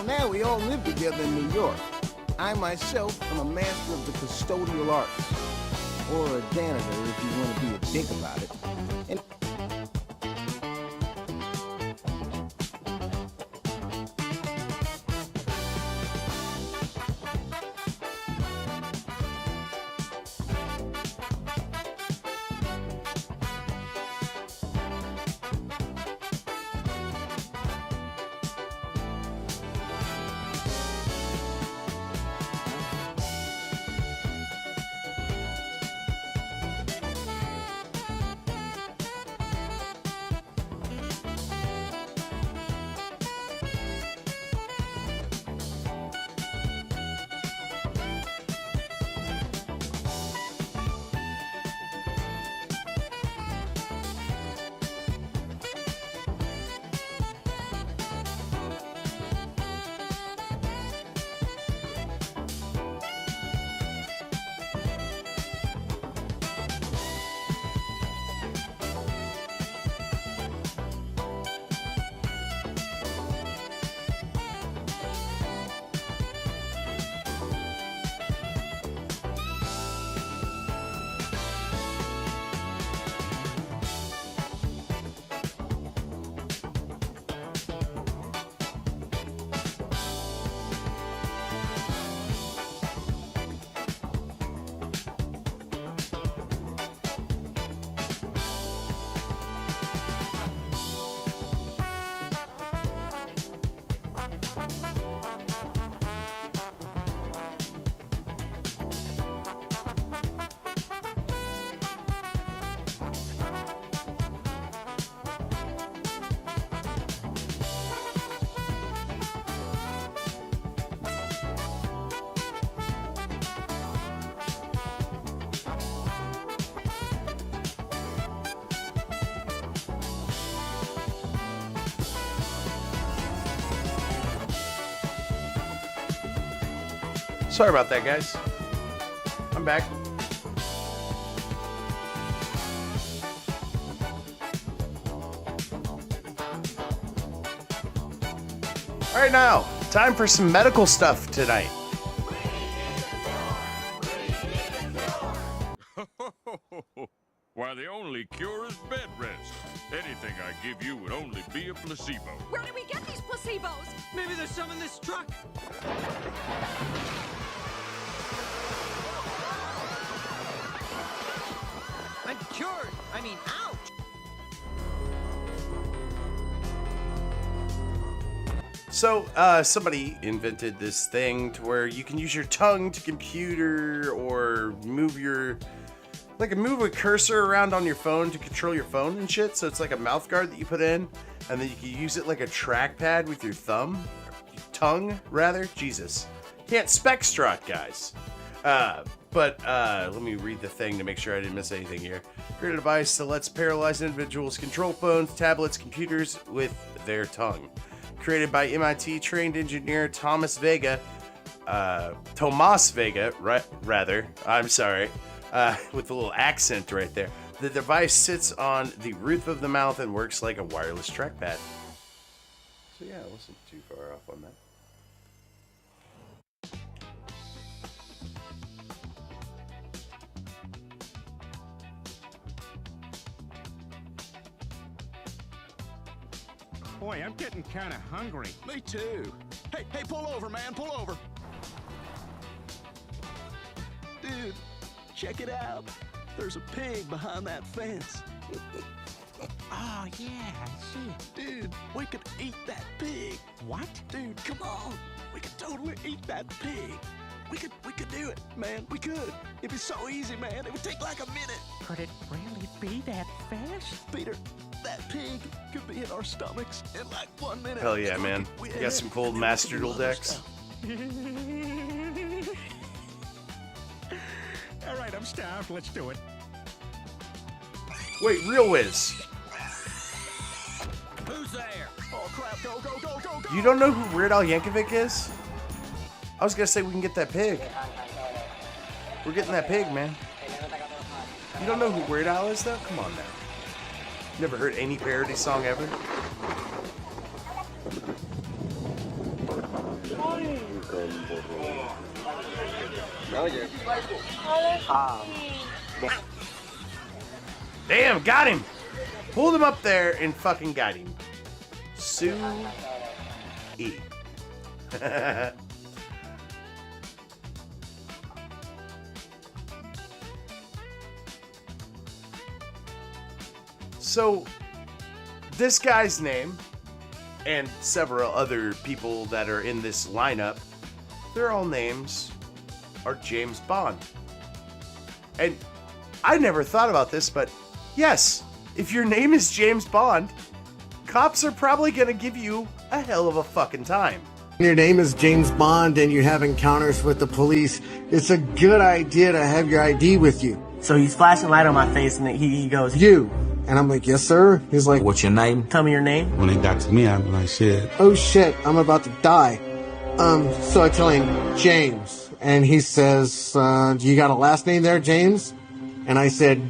Now we all live together in New York. I myself am a master of the custodial arts, or a janitor if you want to be a dick about it. And Sorry about that, guys. I'm back. All right, now, time for some medical stuff tonight. Why, the only cure is bed rest. Anything I give you would only be a placebo. Where do we get these placebos? Maybe there's some in this truck. I'm cured. I mean, ouch. So, somebody invented this thing to where you can use your tongue to computer or move a cursor around on your phone to control your phone and shit. So it's like a mouth guard that you put in, and then you can use it like a trackpad with your tongue, rather. Jesus. Can't spec strut, guys. But let me read the thing to make sure I didn't miss anything here. Create a device that lets paralyzed individuals control phones, tablets, computers with their tongue. Created by MIT trained engineer Tomas Vega, rather. I'm sorry, with a little accent right there. The device sits on the roof of the mouth and works like a wireless trackpad. So yeah, I wasn't too far off on that. Boy, I'm getting kind of hungry. Me too. Hey, pull over, man, pull over. Dude, check it out. There's a pig behind that fence. Oh, yeah, I see it. Dude, we could eat that pig. What? Dude, come on. We could totally eat that pig. We could do it, man. We could. It'd be so easy, man. It would take like a minute. Could it really be that fast? Peter, that pig could be in our stomachs in like 1 minute. Hell yeah, man. You got some cold Master Duel decks? All right, I'm starved. Let's do it. Wait, Real Wiz. Who's there? Oh, crap. Go, go, go, go, go. You don't know who Weird Al Yankovic is? I was gonna say we can get that pig. We're getting that pig, man. You don't know who Weird Al is, though? Come on now. Never heard any parody song ever? Damn, got him! Pulled him up there and fucking got him. Sue E. So, this guy's name, and several other people that are in this lineup, their all names are James Bond. And I never thought about this, but yes, if your name is James Bond, cops are probably gonna give you a hell of a fucking time. Your name is James Bond and you have encounters with the police, it's a good idea to have your ID with you. So he's flashing light on my face and he goes, "You." And I'm like, "Yes, sir." He's like, "What's your name? Tell me your name." When they got to me, I'm like, "Shit." "Oh shit, I'm about to die." So I tell him, "James." And he says, "You got a last name there, James?" And I said,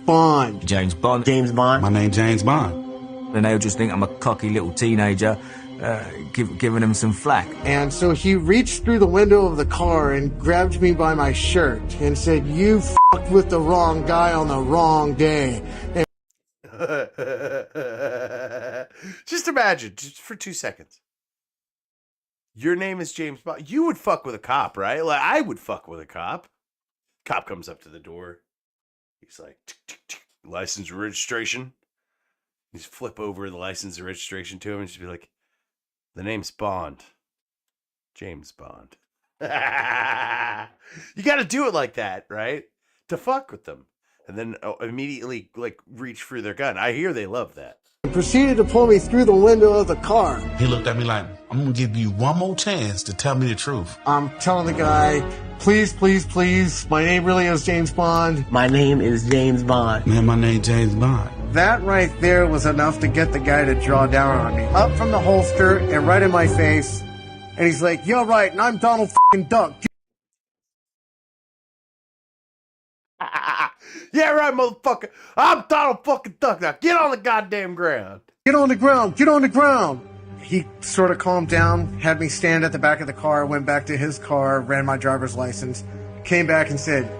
"Bond." James Bond. James Bond. My name James Bond. And they'll just think I'm a cocky little teenager, giving them some flack. And so he reached through the window of the car and grabbed me by my shirt and said, "You fucked with the wrong guy on the wrong day." And just imagine, just for 2 seconds. Your name is James Bond. You would fuck with a cop, right? Like, I would fuck with a cop. Cop comes up to the door. He's like, tick, tick, tick, license and registration. You just flip over the license and registration to him and just be like, "The name's Bond. James Bond." You got to do it like that, right? To fuck with them. And then immediately, like, reach for their gun. I hear they love that. proceeded to pull me through the window of the car. He looked at me like, "I'm going to give you one more chance to tell me the truth." I'm telling the guy, "Please, please, please, my name really is James Bond." My name is James Bond. Man, my name James Bond. That right there was enough to get the guy to draw down on me. Up from the holster and right in my face. And he's like, "You're right, and I'm Donald f***ing Duck." Yeah, right, motherfucker. I'm Donald fucking Duck now. Get on the goddamn ground. Get on the ground. Get on the ground. He sort of calmed down, had me stand at the back of the car, went back to his car, ran my driver's license, came back and said,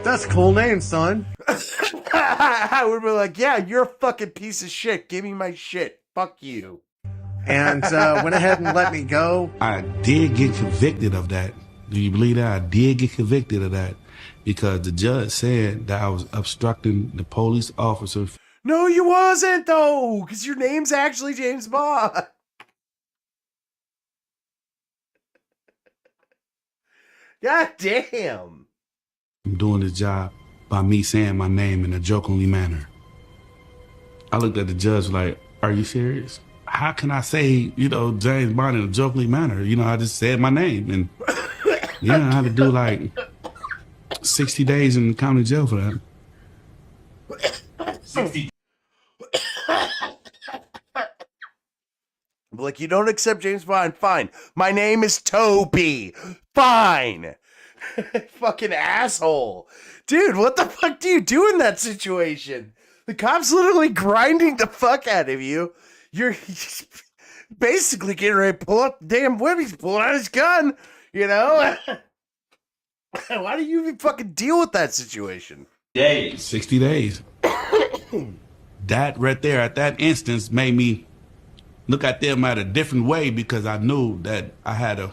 "That's a cool name, son." I would be like, "Yeah, you're a fucking piece of shit. Give me my shit. Fuck you." And went ahead and let me go. I did get convicted of that. Do you believe that? I did get convicted of that because the judge said that I was obstructing the police officer. No, you wasn't, though, because your name's actually James Bond. God damn. I'm doing the job by me saying my name in a jokingly manner. I looked at the judge like, "Are you serious? How can I say, James Bond in a jokingly manner? I just said my name." And I had to do like 60 days in the county jail for that. 60. Like, you don't accept James Bond? Fine. My name is Toby. Fine. Fucking asshole. Dude, what the fuck do you do in that situation? The cop's literally grinding the fuck out of you. You're basically getting ready to pull up the damn whip. He's pulling out his gun, you know? Why do you even fucking deal with that situation? 60 days. That right there at that instance made me look at them at a different way because I knew that I had a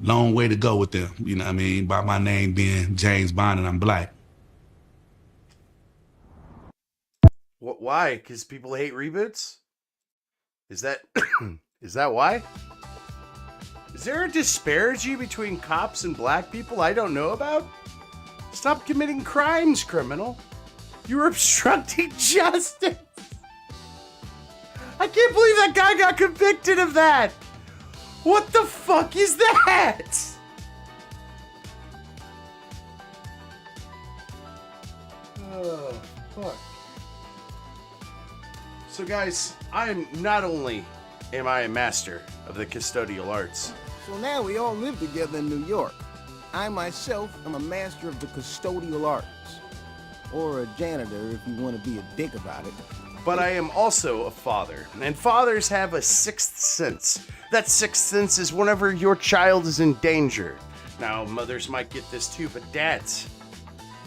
long way to go with them. You know what I mean? By my name being James Bond and I'm black. What? Why? Because people hate reboots? Is that is that why? Is there a disparity between cops and black people I don't know about? Stop committing crimes, criminal. You're obstructing justice. I can't believe that guy got convicted of that. What the fuck is that? Oh, fuck. So guys, I'm not only am I a master of the custodial arts. So now we all live together in New York. I myself am a master of the custodial arts. Or a janitor if you want to be a dick about it. But I am also a father, and fathers have a sixth sense. That sixth sense is whenever your child is in danger. Now, mothers might get this too, but dads,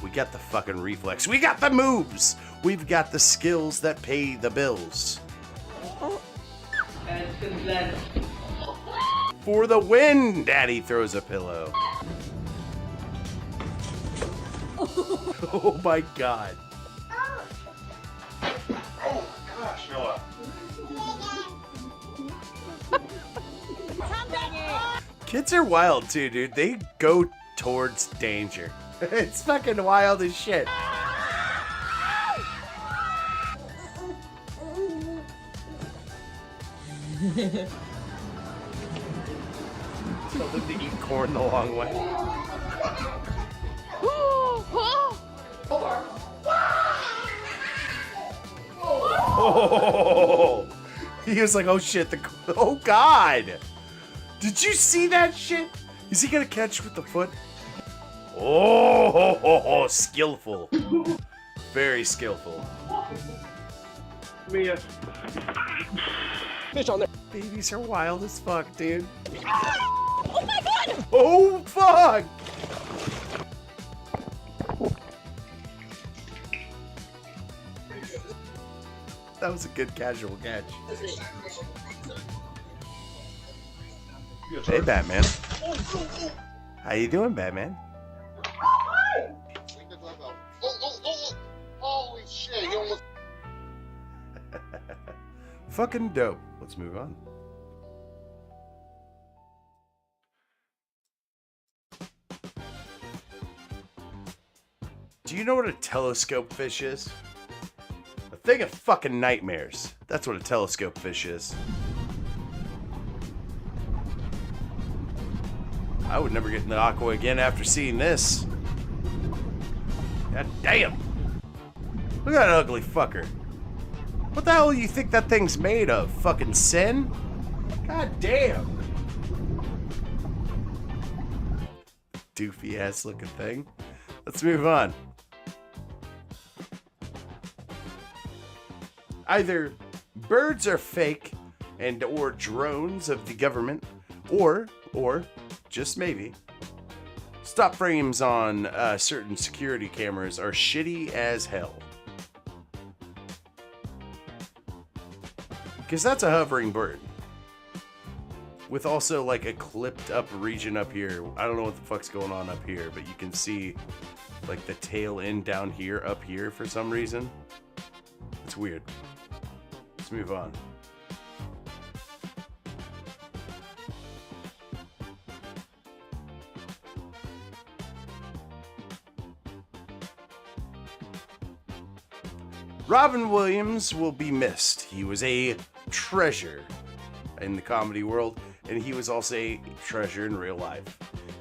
we got the fucking reflex. We got the moves. We've got the skills that pay the bills. For the win, Daddy throws a pillow. Oh my God. Oh gosh, Noah. Kids are wild too, dude. They go towards danger. It's fucking wild as shit. Tell them to eat corn the long way. Oh, he was like, oh shit, oh God. Did you see that shit? Is he gonna catch with the foot? Oh, skillful. Very skillful. Mia. Fish on there. Babies are wild as fuck, dude. Oh my God! Oh, fuck! That was a good casual catch. Hey, Batman. How you doing, Batman? Holy shit, you almost... Fucking dope. Let's move on. Do you know what a telescope fish is? A thing of fucking nightmares. That's what a telescope fish is. I would never get in the aqua again after seeing this. God damn. Look at that ugly fucker. What the hell do you think that thing's made of? Fucking sin? God damn. Doofy ass looking thing. Let's move on. Either birds are fake and or drones of the government, or just maybe, stop frames on certain security cameras are shitty as hell. Because that's a hovering bird. With also like a clipped up region up here. I don't know what the fuck's going on up here, but you can see like the tail end down here, up here for some reason. It's weird. Let's move on. Robin Williams will be missed. He was a treasure in the comedy world, and he was also a treasure in real life.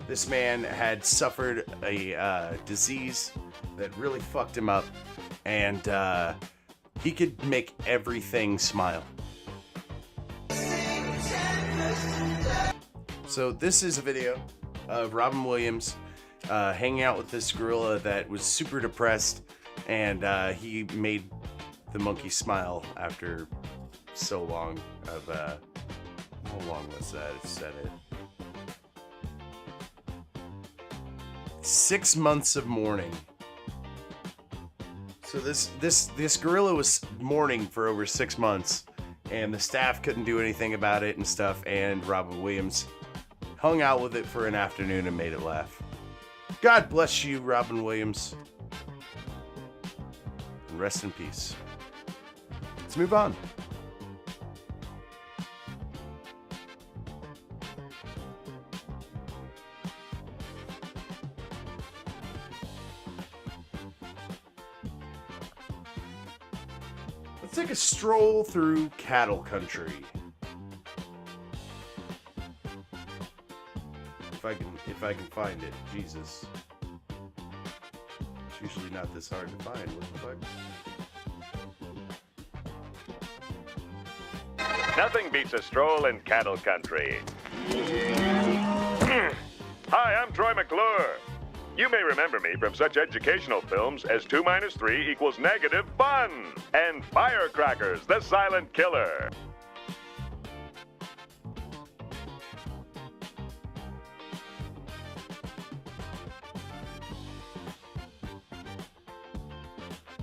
This man had suffered a disease that really fucked him up, and he could make everything smile. So this is a video of Robin Williams hanging out with this gorilla that was super depressed, and he made the monkey smile after so long of how long was that? It said it. 6 months of mourning. So this gorilla was mourning for over 6 months, and the staff couldn't do anything about it and stuff, and Robin Williams hung out with it for an afternoon and made it laugh. God bless you, Robin Williams. And rest in peace. Let's move on. Let's take a stroll through cattle country. If I can find it, Jesus. It's usually not this hard to find. What the fuck? Nothing beats a stroll in cattle country. Hi, I'm Troy McClure. You may remember me from such educational films as 2 minus 3 equals negative fun and Firecrackers, the Silent Killer.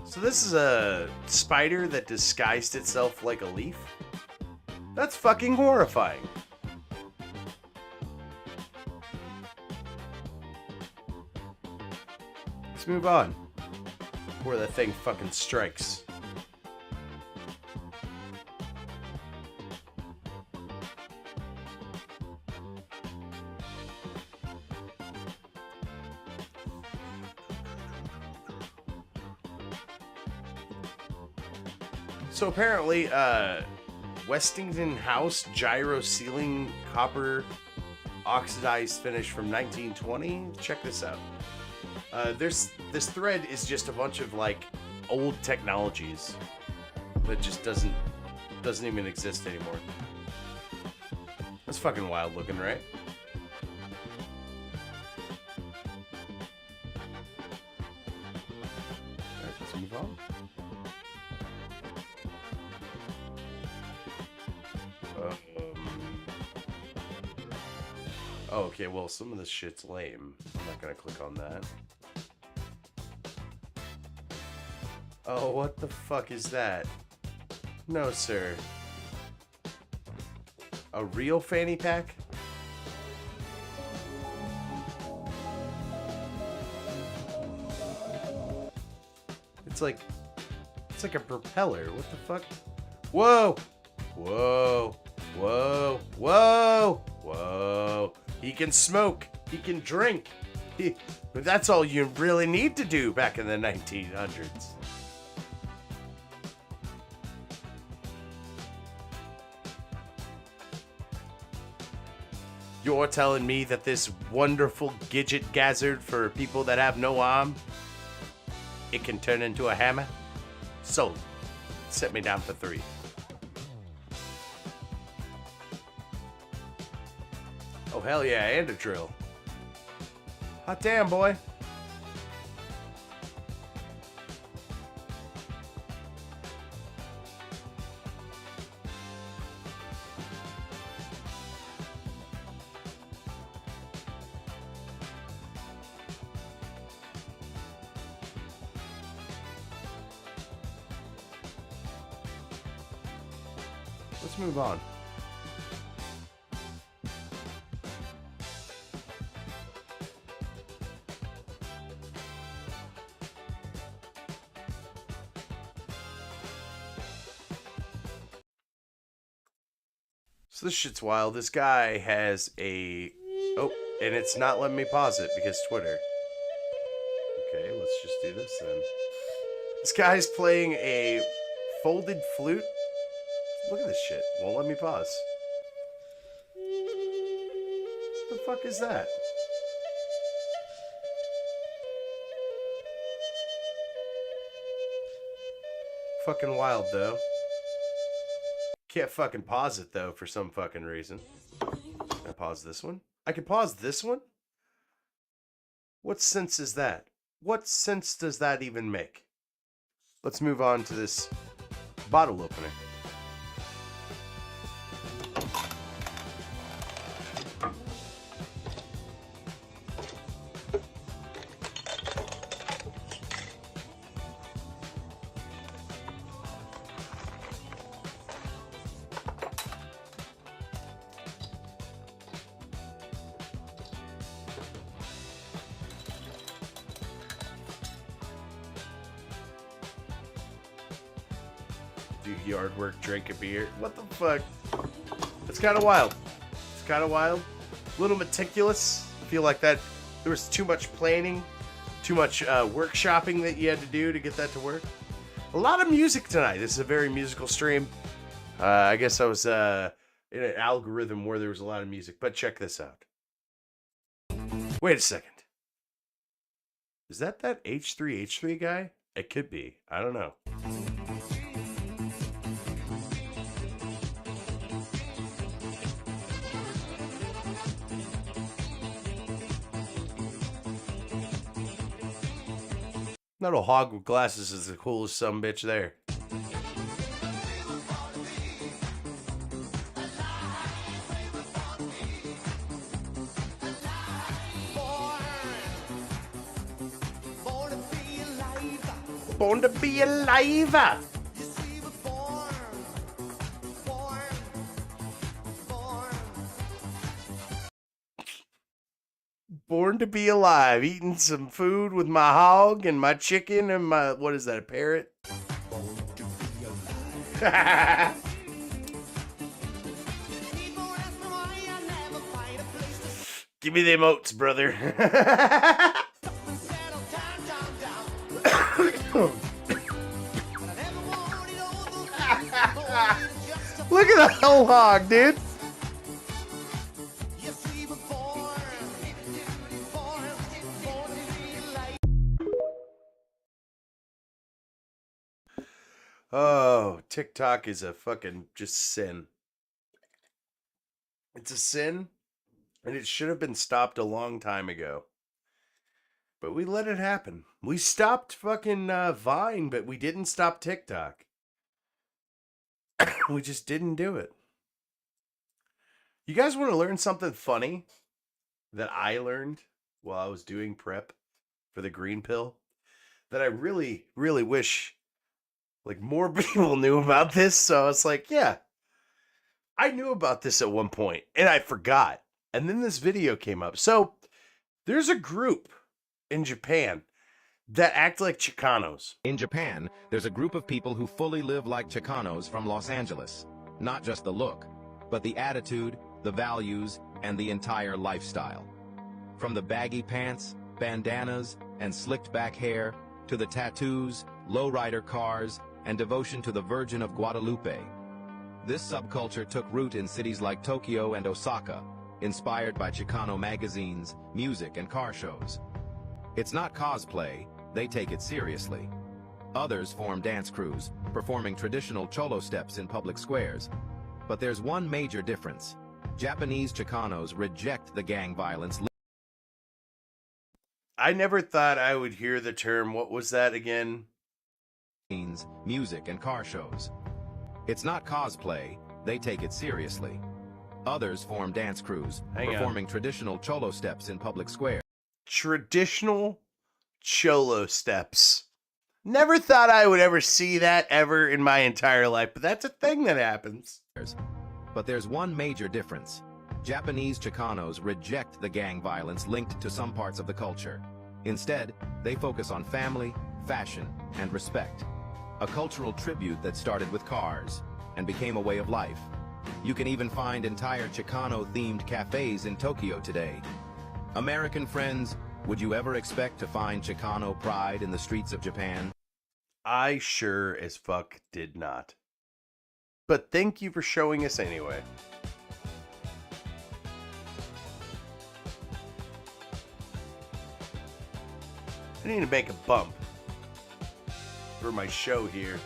So this is a spider that disguised itself like a leaf? That's fucking horrifying. Let's move on before that thing fucking strikes. So apparently, Westinghouse gyro ceiling copper oxidized finish from 1920. Check this out. This thread is just a bunch of like old technologies that just doesn't even exist anymore. That's fucking wild looking, right? Alright, let's move on. Oh, okay, well, some of this shit's lame. I'm not gonna click on that. Oh, what the fuck is that? No, sir. A real fanny pack? It's like a propeller. What the fuck? Whoa! Whoa! Whoa! Whoa! Whoa! He can smoke. He can drink. But that's all you really need to do back in the 1900s. You're telling me that this wonderful Gidget Gazzard for people that have no arm, it can turn into a hammer? Sold. Set me down for 3. Oh, hell yeah, and a drill. Hot damn, boy. Let's move on. So this shit's wild. This guy has a... Oh, and it's not letting me pause it because Twitter. Okay, let's just do this then. This guy's playing a folded flute. Look at this shit. Won't let me pause. What the fuck is that? Fucking wild, though. Can't fucking pause it, though, for some fucking reason. Can I pause this one? I can pause this one? What sense is that? What sense does that even make? Let's move on to this bottle opener. Do yard work, drink a beer. What the fuck? It's kind of wild. It's kind of wild. A little meticulous. I feel like that there was too much planning, too much workshopping that you had to do to get that to work. A lot of music tonight. This is a very musical stream. I guess I was in an algorithm where there was a lot of music, but check this out. Wait a second. Is that H3H3 guy? It could be. I don't know. That old hog with glasses is the coolest sumbitch there. Born to be alive. Born to be alive, eating some food with my hog and my chicken and my, what is that, a parrot? Give me them oats, brother. Look at the whole hog, dude. Oh, TikTok is a fucking just sin. It's a sin, and it should have been stopped a long time ago. But we let it happen. We stopped fucking Vine, but we didn't stop TikTok. We just didn't do it. You guys want to learn something funny that I learned while I was doing prep for the green pill? That I really, really wish like more people knew about this. So it's like, yeah, I knew about this at one point and I forgot. And then this video came up. So there's a group in Japan that act like Chicanos. In Japan, there's a group of people who fully live like Chicanos from Los Angeles. Not just the look, but the attitude, the values, and the entire lifestyle. From the baggy pants, bandanas, and slicked back hair, to the tattoos, lowrider cars, and devotion to the Virgin of Guadalupe. This subculture took root in cities like Tokyo and Osaka, inspired by Chicano magazines, music, and car shows. It's not cosplay, they take it seriously. Others form dance crews, performing traditional cholo steps in public squares. But there's one major difference. Japanese Chicanos reject the gang violence. I never thought I would hear the term, what was that again? Music and car shows. It's not cosplay, they take it seriously. Others form dance crews, performing traditional cholo steps in public squares. Traditional cholo steps. Never thought I would ever see that ever in my entire life, but that's a thing that happens. But there's one major difference. Japanese Chicanos reject the gang violence linked to some parts of the culture. Instead, they focus on family, fashion, and respect. A cultural tribute that started with cars and became a way of life. You can even find entire Chicano-themed cafes in Tokyo today. American friends, would you ever expect to find Chicano pride in the streets of Japan? I sure as fuck did not. But thank you for showing us anyway. I need to make a bump for my show here.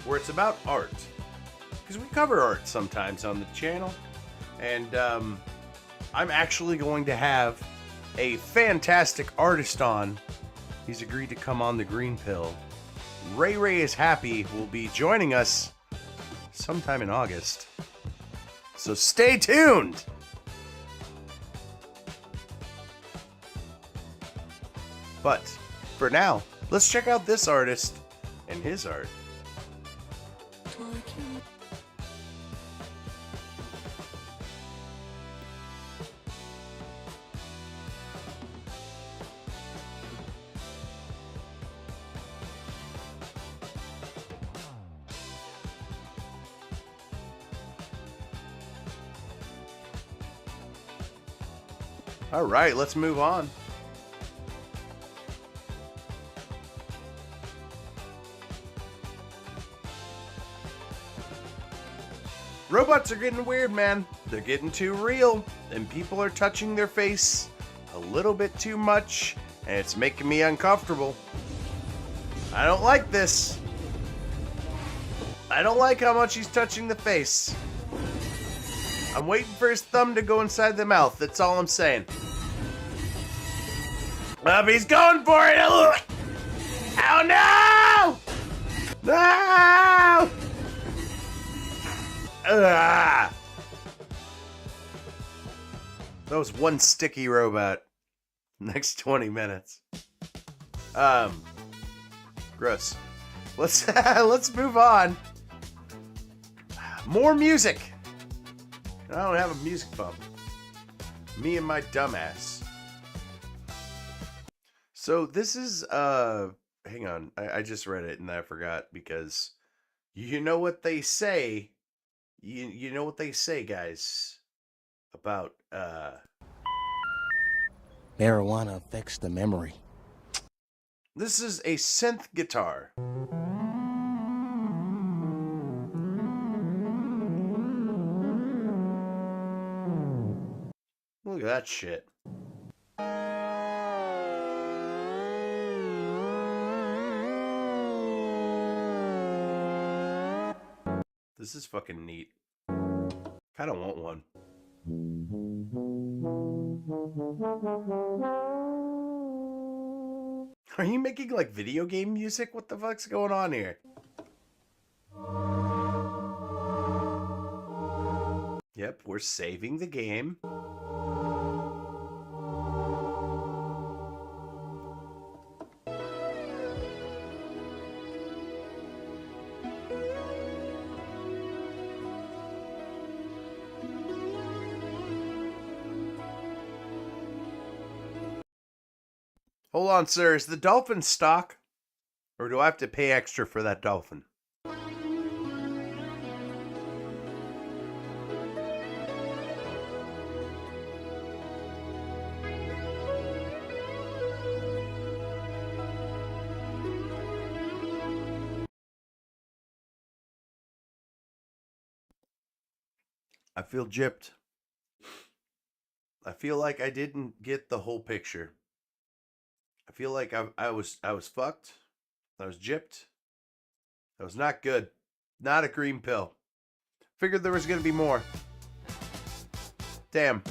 where it's about art. Because we cover art sometimes on the channel. And I'm actually going to have a fantastic artist on. He's agreed to come on the Green Pill. Ray Ray is Happy will be joining us sometime in August. So stay tuned! But for now, let's check out this artist and his art. All right, let's move on. Robots are getting weird, man. They're getting too real, and people are touching their face a little bit too much, and it's making me uncomfortable. I don't like this. I don't like how much he's touching the face. I'm waiting for his thumb to go inside the mouth. That's all I'm saying. He's going for it. Oh no! No! That was one sticky robot. Next 20 minutes. Gross. Let's move on. More music. I don't have a music bump. Me and my dumbass. So this is hang on. I just read it and I forgot because you know what they say. You know what they say, guys, about marijuana affects the memory. This is a synth guitar. Look at that shit. This is fucking neat. Kinda want one. Are you making like video game music? What the fuck's going on here? Yep, we're saving the game. Hold on, sir. Is the dolphin stock? Or do I have to pay extra for that dolphin? I feel gypped. I feel like I didn't get the whole picture. I feel like I was fucked. I was gypped. That was not good. Not a Green Pill. Figured there was gonna be more. Damn.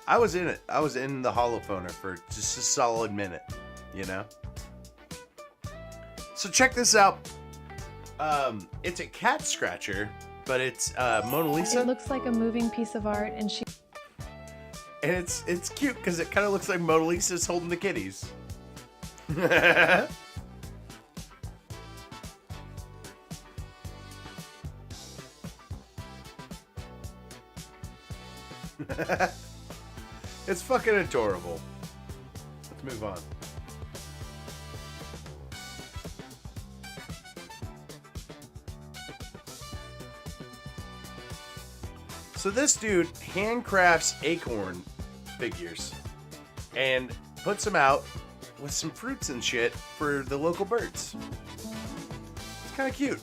I was in it. I was in the holophoner for just a solid minute, you know? So check this out. It's a cat scratcher, but it's Mona Lisa. It looks like a moving piece of art, and she. And it's cute because it kind of looks like Mona Lisa's holding the kitties. It's fucking adorable. Let's move on. So this dude handcrafts acorn figures and puts them out with some fruits and shit for the local birds. It's kind of cute.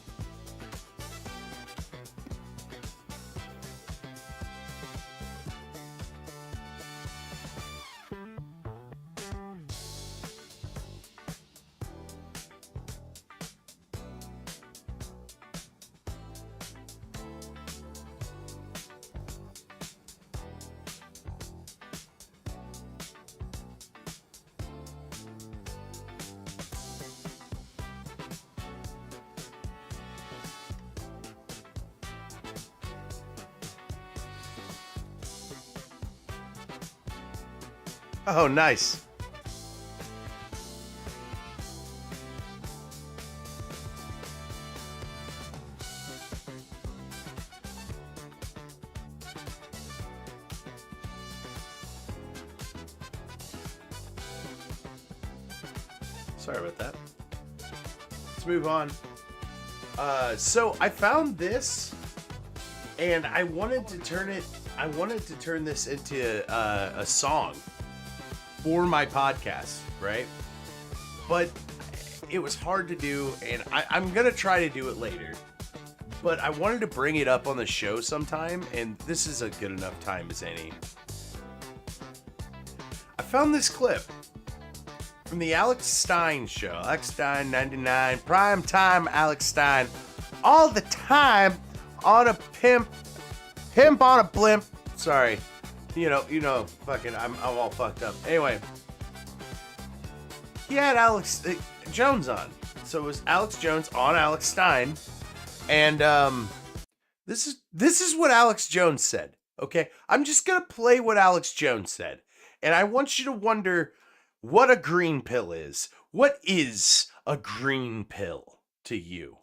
Oh, nice. Sorry about that. Let's move on. So I found this, and I wanted to turn this into a song for my podcast, right? But it was hard to do, and I'm gonna try to do it later. But I wanted to bring it up on the show sometime, and this is a good enough time as any. I found this clip from the Alex Stein show. Alex Stein 99, prime time Alex Stein, all the time on a pimp on a blimp. Sorry, you know, fucking, I'm all fucked up. Anyway, he had Alex Jones on, so it was Alex Jones on Alex Stein, and this is what Alex Jones said. Okay, I'm just gonna play what Alex Jones said, and I want you to wonder what a green pill is. What is a green pill to you?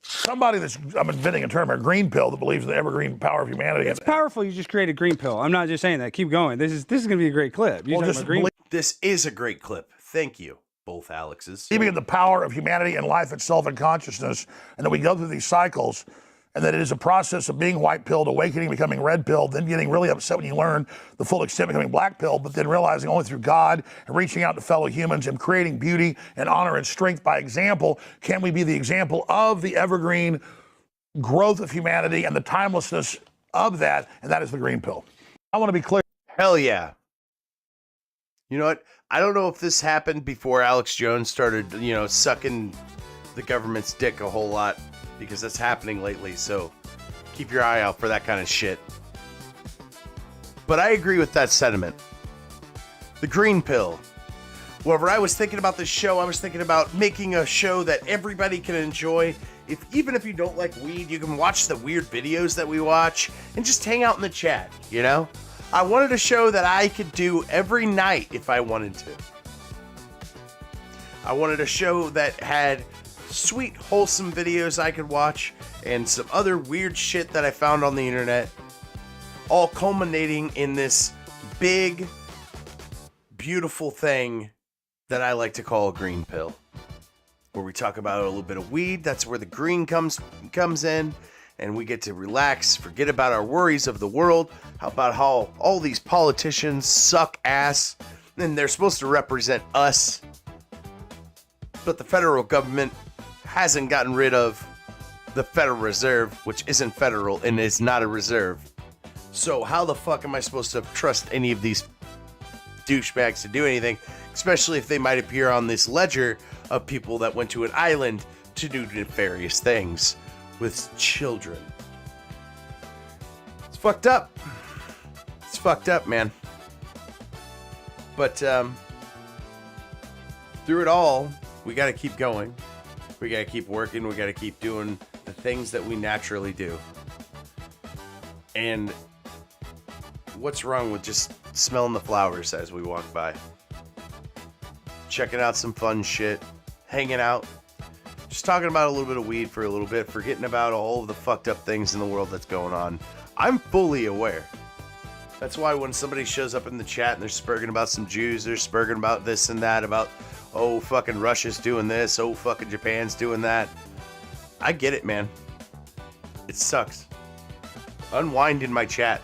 Somebody I'm inventing a term, a green pill, that believes in the evergreen power of humanity. It's powerful. You just created a green pill. I'm not just saying that. Keep going. This is going to be a great clip. This is a great clip. Thank you, both Alexes. Believing in the power of humanity and life itself and consciousness, and that we go through these cycles, and that it is a process of being white pilled, awakening, becoming red pilled, then getting really upset when you learn the full extent, becoming black pilled, but then realizing only through God and reaching out to fellow humans and creating beauty and honor and strength by example can we be the example of the evergreen growth of humanity and the timelessness of that, and that is the green pill. I want to be clear. Hell yeah. You know what? I don't know if this happened before Alex Jones started, sucking the government's dick a whole lot, because that's happening lately, so keep your eye out for that kind of shit. But I agree with that sentiment. The green pill. Whenever I was thinking about this show, I was thinking about making a show that everybody can enjoy. Even if you don't like weed, you can watch the weird videos that we watch and just hang out in the chat, you know? I wanted a show that I could do every night if I wanted to. I wanted a show that had sweet, wholesome videos I could watch and some other weird shit that I found on the internet, all culminating in this big, beautiful thing that I like to call a green pill, where we talk about a little bit of weed. That's where the green comes in, and we get to relax, forget about our worries of the world. How about how all these politicians suck ass, and they're supposed to represent us, but the federal government hasn't gotten rid of the Federal Reserve, which isn't federal and is not a reserve. So how the fuck am I supposed to trust any of these douchebags to do anything, especially if they might appear on this ledger of people that went to an island to do nefarious things with children? It's fucked up. It's fucked up, man. But through it all, we got to keep going. We got to keep working. We got to keep doing the things that we naturally do. And what's wrong with just smelling the flowers as we walk by? Checking out some fun shit. Hanging out. Just talking about a little bit of weed for a little bit. Forgetting about all of the fucked up things in the world that's going on. I'm fully aware. That's why when somebody shows up in the chat and they're spurging about some Jews, they're spurging about this and that, about, oh, fucking Russia's doing this, oh, fucking Japan's doing that. I get it, man. It sucks. Unwind in my chat.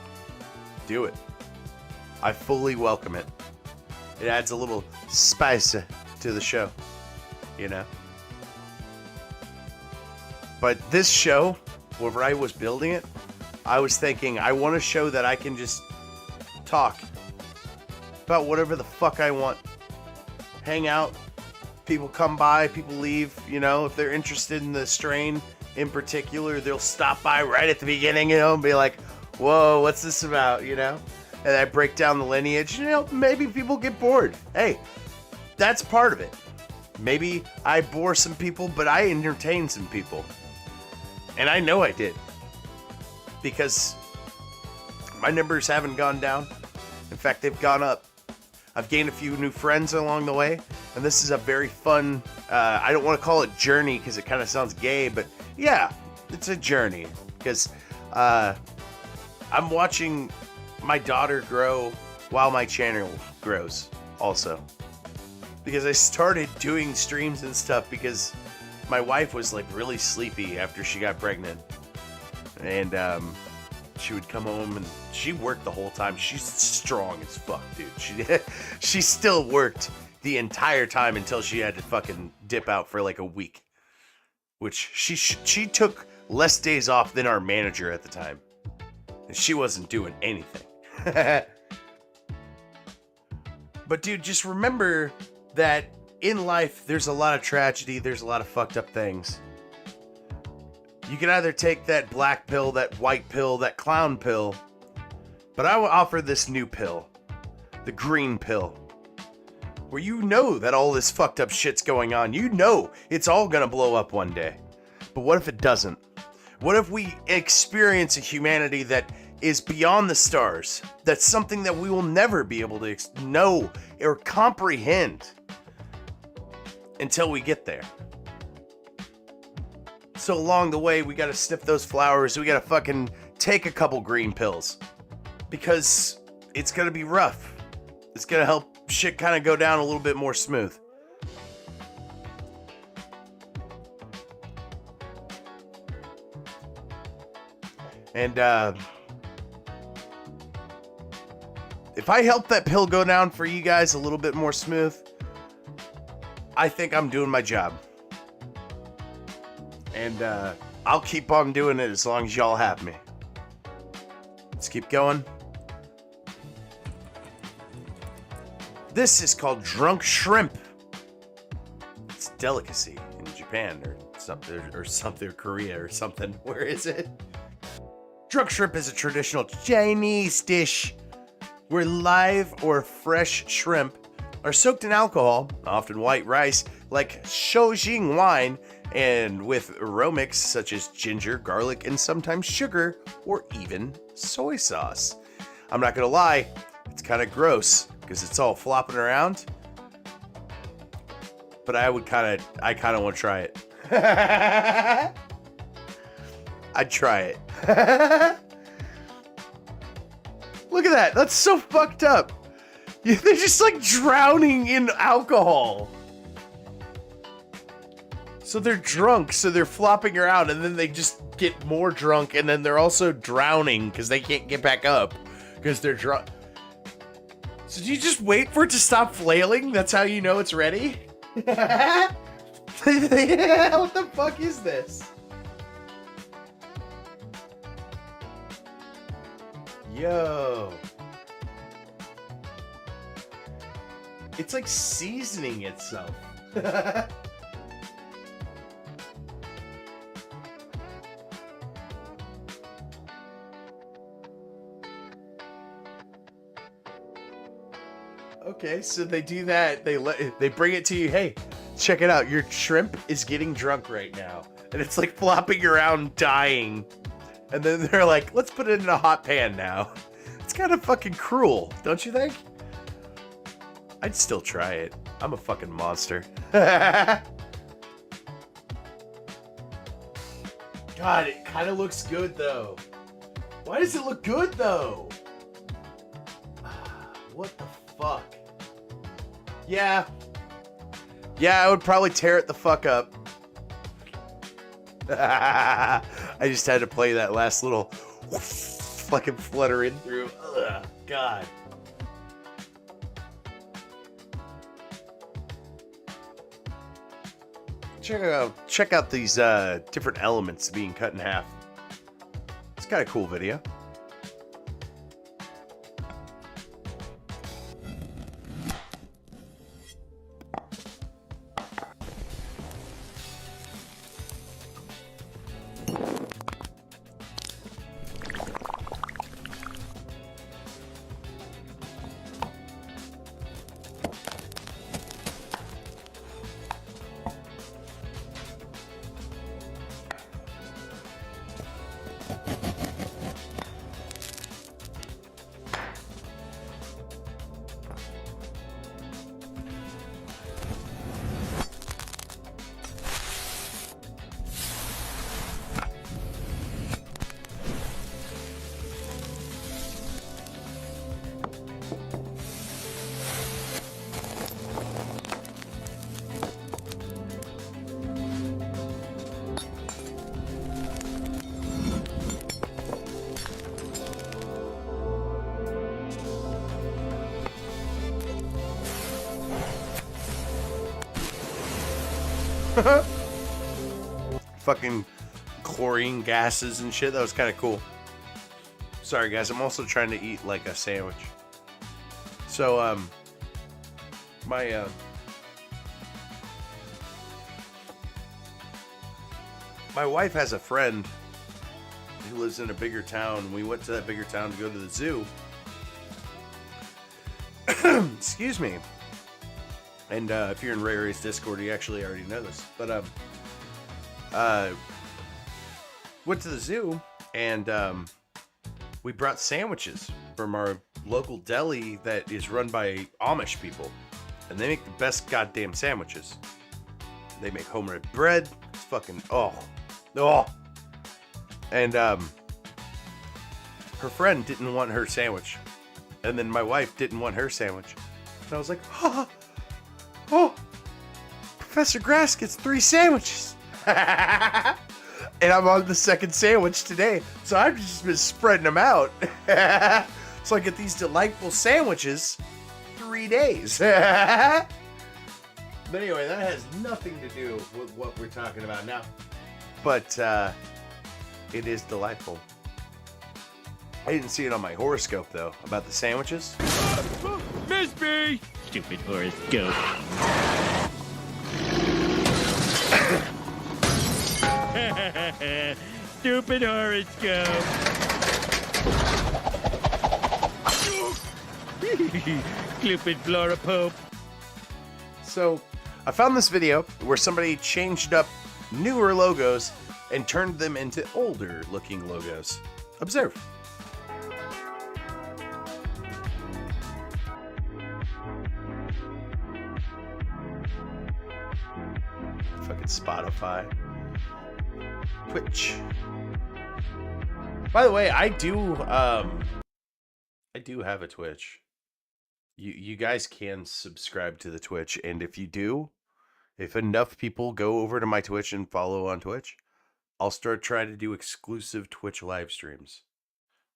Do it. I fully welcome it. It adds a little spice to the show, you know? But this show, whenever I was building it, I was thinking, I want a show that I can just talk about whatever the fuck I want. Hang out. People come by, people leave, you know, if they're interested in the strain in particular, they'll stop by right at the beginning, you know, and be like, whoa, what's this about, you know? And I break down the lineage, you know, maybe people get bored. Hey, that's part of it. Maybe I bore some people, but I entertain some people. And I know I did. Because my numbers haven't gone down. In fact, they've gone up. I've gained a few new friends along the way, and this is a very fun, I don't want to call it journey because it kind of sounds gay, but yeah, it's a journey because I'm watching my daughter grow while my channel grows also. Because I started doing streams and stuff because my wife was like really sleepy after she got pregnant. And she would come home and she worked the whole time. She's strong as fuck, dude. She still worked the entire time until she had to fucking dip out for like a week. Which she took less days off than our manager at the time. And she wasn't doing anything. But dude, just remember that in life, there's a lot of tragedy, there's a lot of fucked up things. You can either take that black pill, that white pill, that clown pill, but I will offer this new pill, the green pill, where you know that all this fucked up shit's going on. You know it's all gonna blow up one day. But what if it doesn't? What if we experience a humanity that is beyond the stars? That's something that we will never be able to know or comprehend until we get there. So along the way, we gotta sniff those flowers. We gotta fucking take a couple green pills. Because it's gonna be rough. It's gonna help shit kind of go down a little bit more smooth. And, if I help that pill go down for you guys a little bit more smooth, I think I'm doing my job. And I'll keep on doing it as long as y'all have me. Let's keep going. This is called drunk shrimp. It's a delicacy in Japan or something, or Korea or something. Where is it? Drunk shrimp is a traditional Chinese dish where live or fresh shrimp are soaked in alcohol, often white rice, like Shoujing wine, and with aromatic such as ginger, garlic, and sometimes sugar, or even soy sauce. I'm not gonna lie, it's kind of gross, because it's all flopping around. But I kind of want to try it. I'd try it. Look at that, that's so fucked up. They're just like drowning in alcohol. So they're drunk, so they're flopping around, and then they just get more drunk, and then they're also drowning because they can't get back up because they're drunk. So do you just wait for it to stop flailing? That's how you know it's ready? What the fuck is this? Yo. It's like seasoning itself. Okay, so they do that. They bring it to you. Hey, check it out. Your shrimp is getting drunk right now, and it's like flopping around, dying. And then they're like, "Let's put it in a hot pan now." It's kind of fucking cruel, don't you think? I'd still try it. I'm a fucking monster. God, it kind of looks good though. Why does it look good though? What the fuck? Yeah, I would probably tear it the fuck up. I just had to play that last little fucking flutter in through. Ugh, God. Check out these different elements being cut in half. It's kind of cool video. Fucking chlorine gases and shit. That was kind of cool. Sorry, guys. I'm also trying to eat like a sandwich. So, my wife has a friend who lives in a bigger town. We went to that bigger town to go to the zoo. Excuse me. And if you're in Ray Ray's Discord, you actually already know this. But went to the zoo and we brought sandwiches from our local deli that is run by Amish people, and they make the best goddamn sandwiches. They make homemade bread. It's fucking oh. And her friend didn't want her sandwich, and then my wife didn't want her sandwich, and I was like, oh, Professor Grass gets 3 sandwiches. And I'm on the second sandwich today, so I've just been spreading them out. So I get these delightful sandwiches 3 days. But anyway, that has nothing to do with what we're talking about now. But it is delightful. I didn't see it on my horoscope, though, about the sandwiches. Miss me! Stupid horoscope. Stupid horoscope. Stupid Flora Pope. So, I found this video where somebody changed up newer logos and turned them into older looking logos. Observe. Fucking Spotify. Twitch. By the way, I do have a Twitch. You guys can subscribe to the Twitch, and if you do, if enough people go over to my Twitch and follow on Twitch, I'll start trying to do exclusive Twitch live streams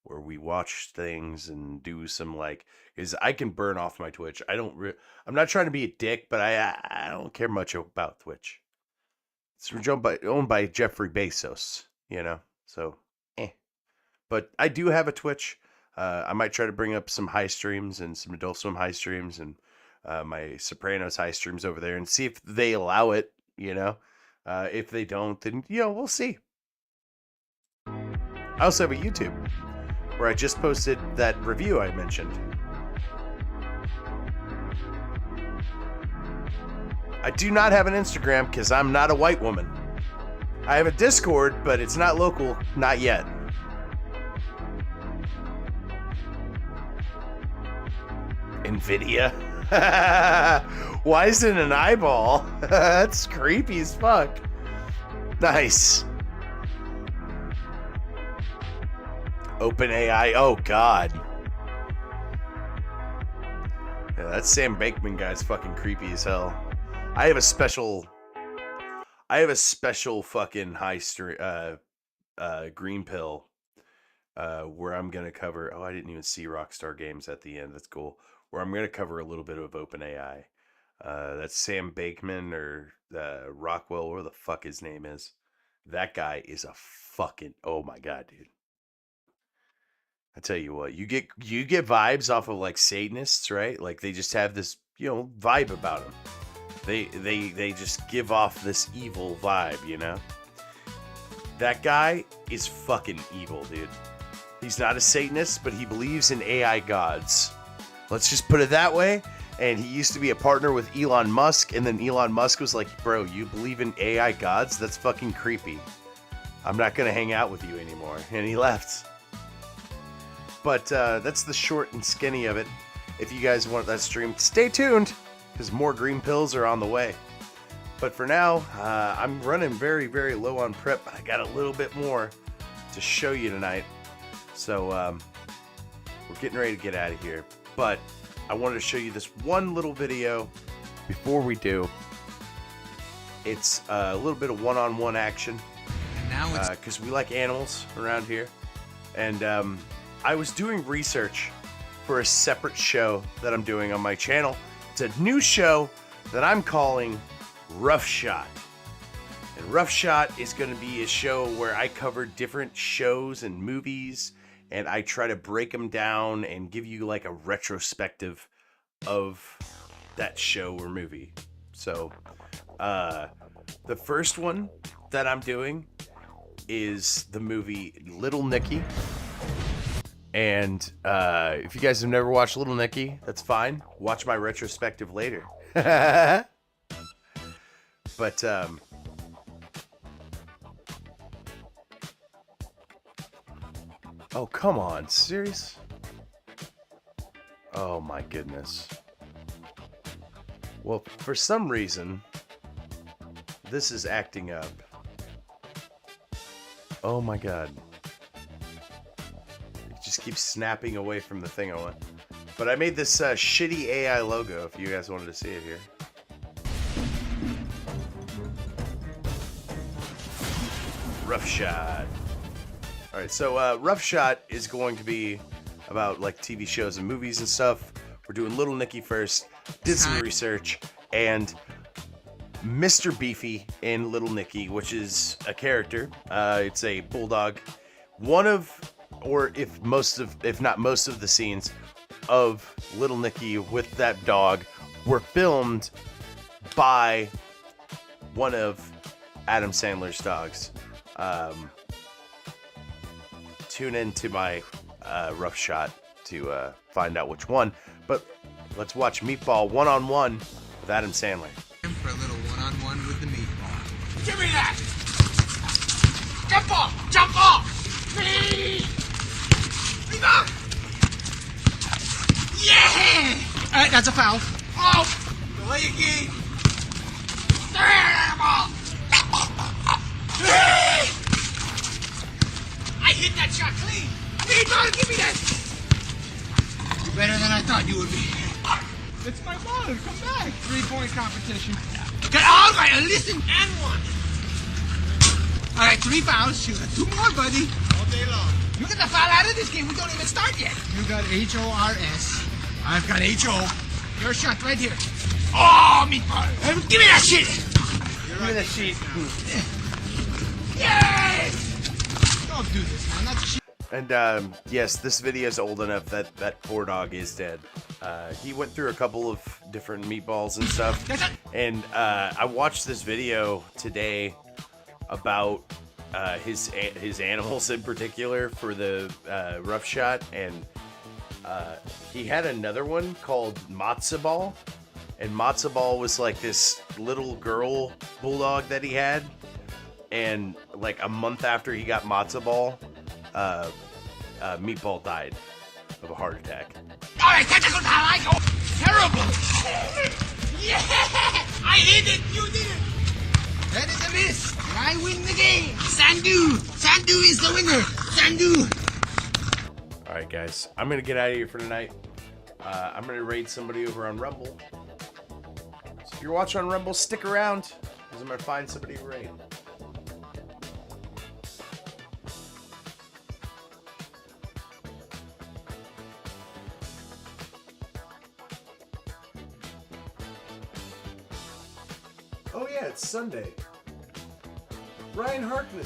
where we watch things and do some because I can burn off my Twitch. I'm not trying to be a dick, but I don't care much about Twitch. It's owned by Jeffrey Bezos, so But I do have a Twitch. I might try to bring up some high streams and some Adult Swim high streams and my Sopranos high streams over there and see if they allow it, If they don't, then, we'll see. I also have a YouTube where I just posted that review I mentioned. I do not have an Instagram because I'm not a white woman. I have a Discord, but it's not local, not yet. NVIDIA? Why is it an eyeball? That's creepy as fuck. Nice. OpenAI. Oh, God. Yeah, that Sam Bankman guy's fucking creepy as hell. I have a special fucking green pill where I'm gonna cover. Oh, I didn't even see Rockstar Games at the end. That's cool. Where I'm gonna cover a little bit of OpenAI. That's Sam Bankman or Rockwell, whatever the fuck his name is. That guy is a fucking. Oh my God, dude. I tell you what, you get vibes off of Satanists, right? They just have this vibe about them. They just give off this evil vibe, That guy is fucking evil, dude. He's not a Satanist, but he believes in AI gods. Let's just put it that way. And he used to be a partner with Elon Musk, and then Elon Musk was like, bro, you believe in AI gods? That's fucking creepy. I'm not going to hang out with you anymore. And he left. But that's the short and skinny of it. If you guys want that stream, stay tuned, because more green pills are on the way. But for now, I'm running very, very low on prep. I got a little bit more to show you tonight. So we're getting ready to get out of here. But I wanted to show you this one little video before we do. It's a little bit of one-on-one action. Because we like animals around here. And I was doing research for a separate show that I'm doing on my channel. It's a new show that I'm calling Rough Shot. And Rough Shot is going to be a show where I cover different shows and movies, and I try to break them down and give you like a retrospective of that show or movie. So, the first one that I'm doing is the movie Little Nicky. And if you guys have never watched Little Nicky, that's fine. Watch my retrospective later. But, oh, come on. Serious? Oh, my goodness. Well, for some reason, this is acting up. Oh, my God. It just keeps snapping away from the thing I want. But I made this shitty AI logo, if you guys wanted to see it here. Rough Shot. Alright, so Rough Shot is going to be about like TV shows and movies and stuff. We're doing Little Nicky first. Did some research, and Mr. Beefy in Little Nicky, which is a character. It's a bulldog. One of, or if not most of the scenes of Little Nicky with that dog were filmed by one of Adam Sandler's dogs. Tune into my Rough Shot to find out which one. But let's watch Meatball one-on-one with Adam Sandler. For a little one-on-one with the meatball. Give me that! Jump off! Jump off! Please! Yeah! Alright, that's a foul. Oh! Delay again. I hit that shot clean! Meatball, give me that! You're better than I thought you would be. It's my ball. Come back. 3-point competition. Okay, all right, listen. And one. All right, 3 fouls. You got 2 more, buddy. All day long. You get the foul out of this game. We don't even start yet. You got HORS. I've got HO. Your shot right here. Oh, Meatball! Give me that shit! Give me that shit. Yes! Don't do this, man. That's shit. And yes, this video is old enough that that poor dog is dead. He went through a couple of different meatballs and stuff. And I watched this video today about his animals in particular for the Rough Shot, and he had another one called Matzo Ball, and Matzo Ball was like this little girl bulldog that he had, and like a month after he got Matzo Ball, Meatball died of a heart attack. All right, tactical foul. I go. Terrible. Yeah! I hit it. You did it. That is a miss. And I win the game. Sandu. Sandu is the winner. Sandu. All right, guys. I'm going to get out of here for tonight. I'm going to raid somebody over on Rumble. So if you're watching on Rumble, stick around, because I'm going to find somebody to raid. Oh yeah, it's Sunday. Ryan Harkness.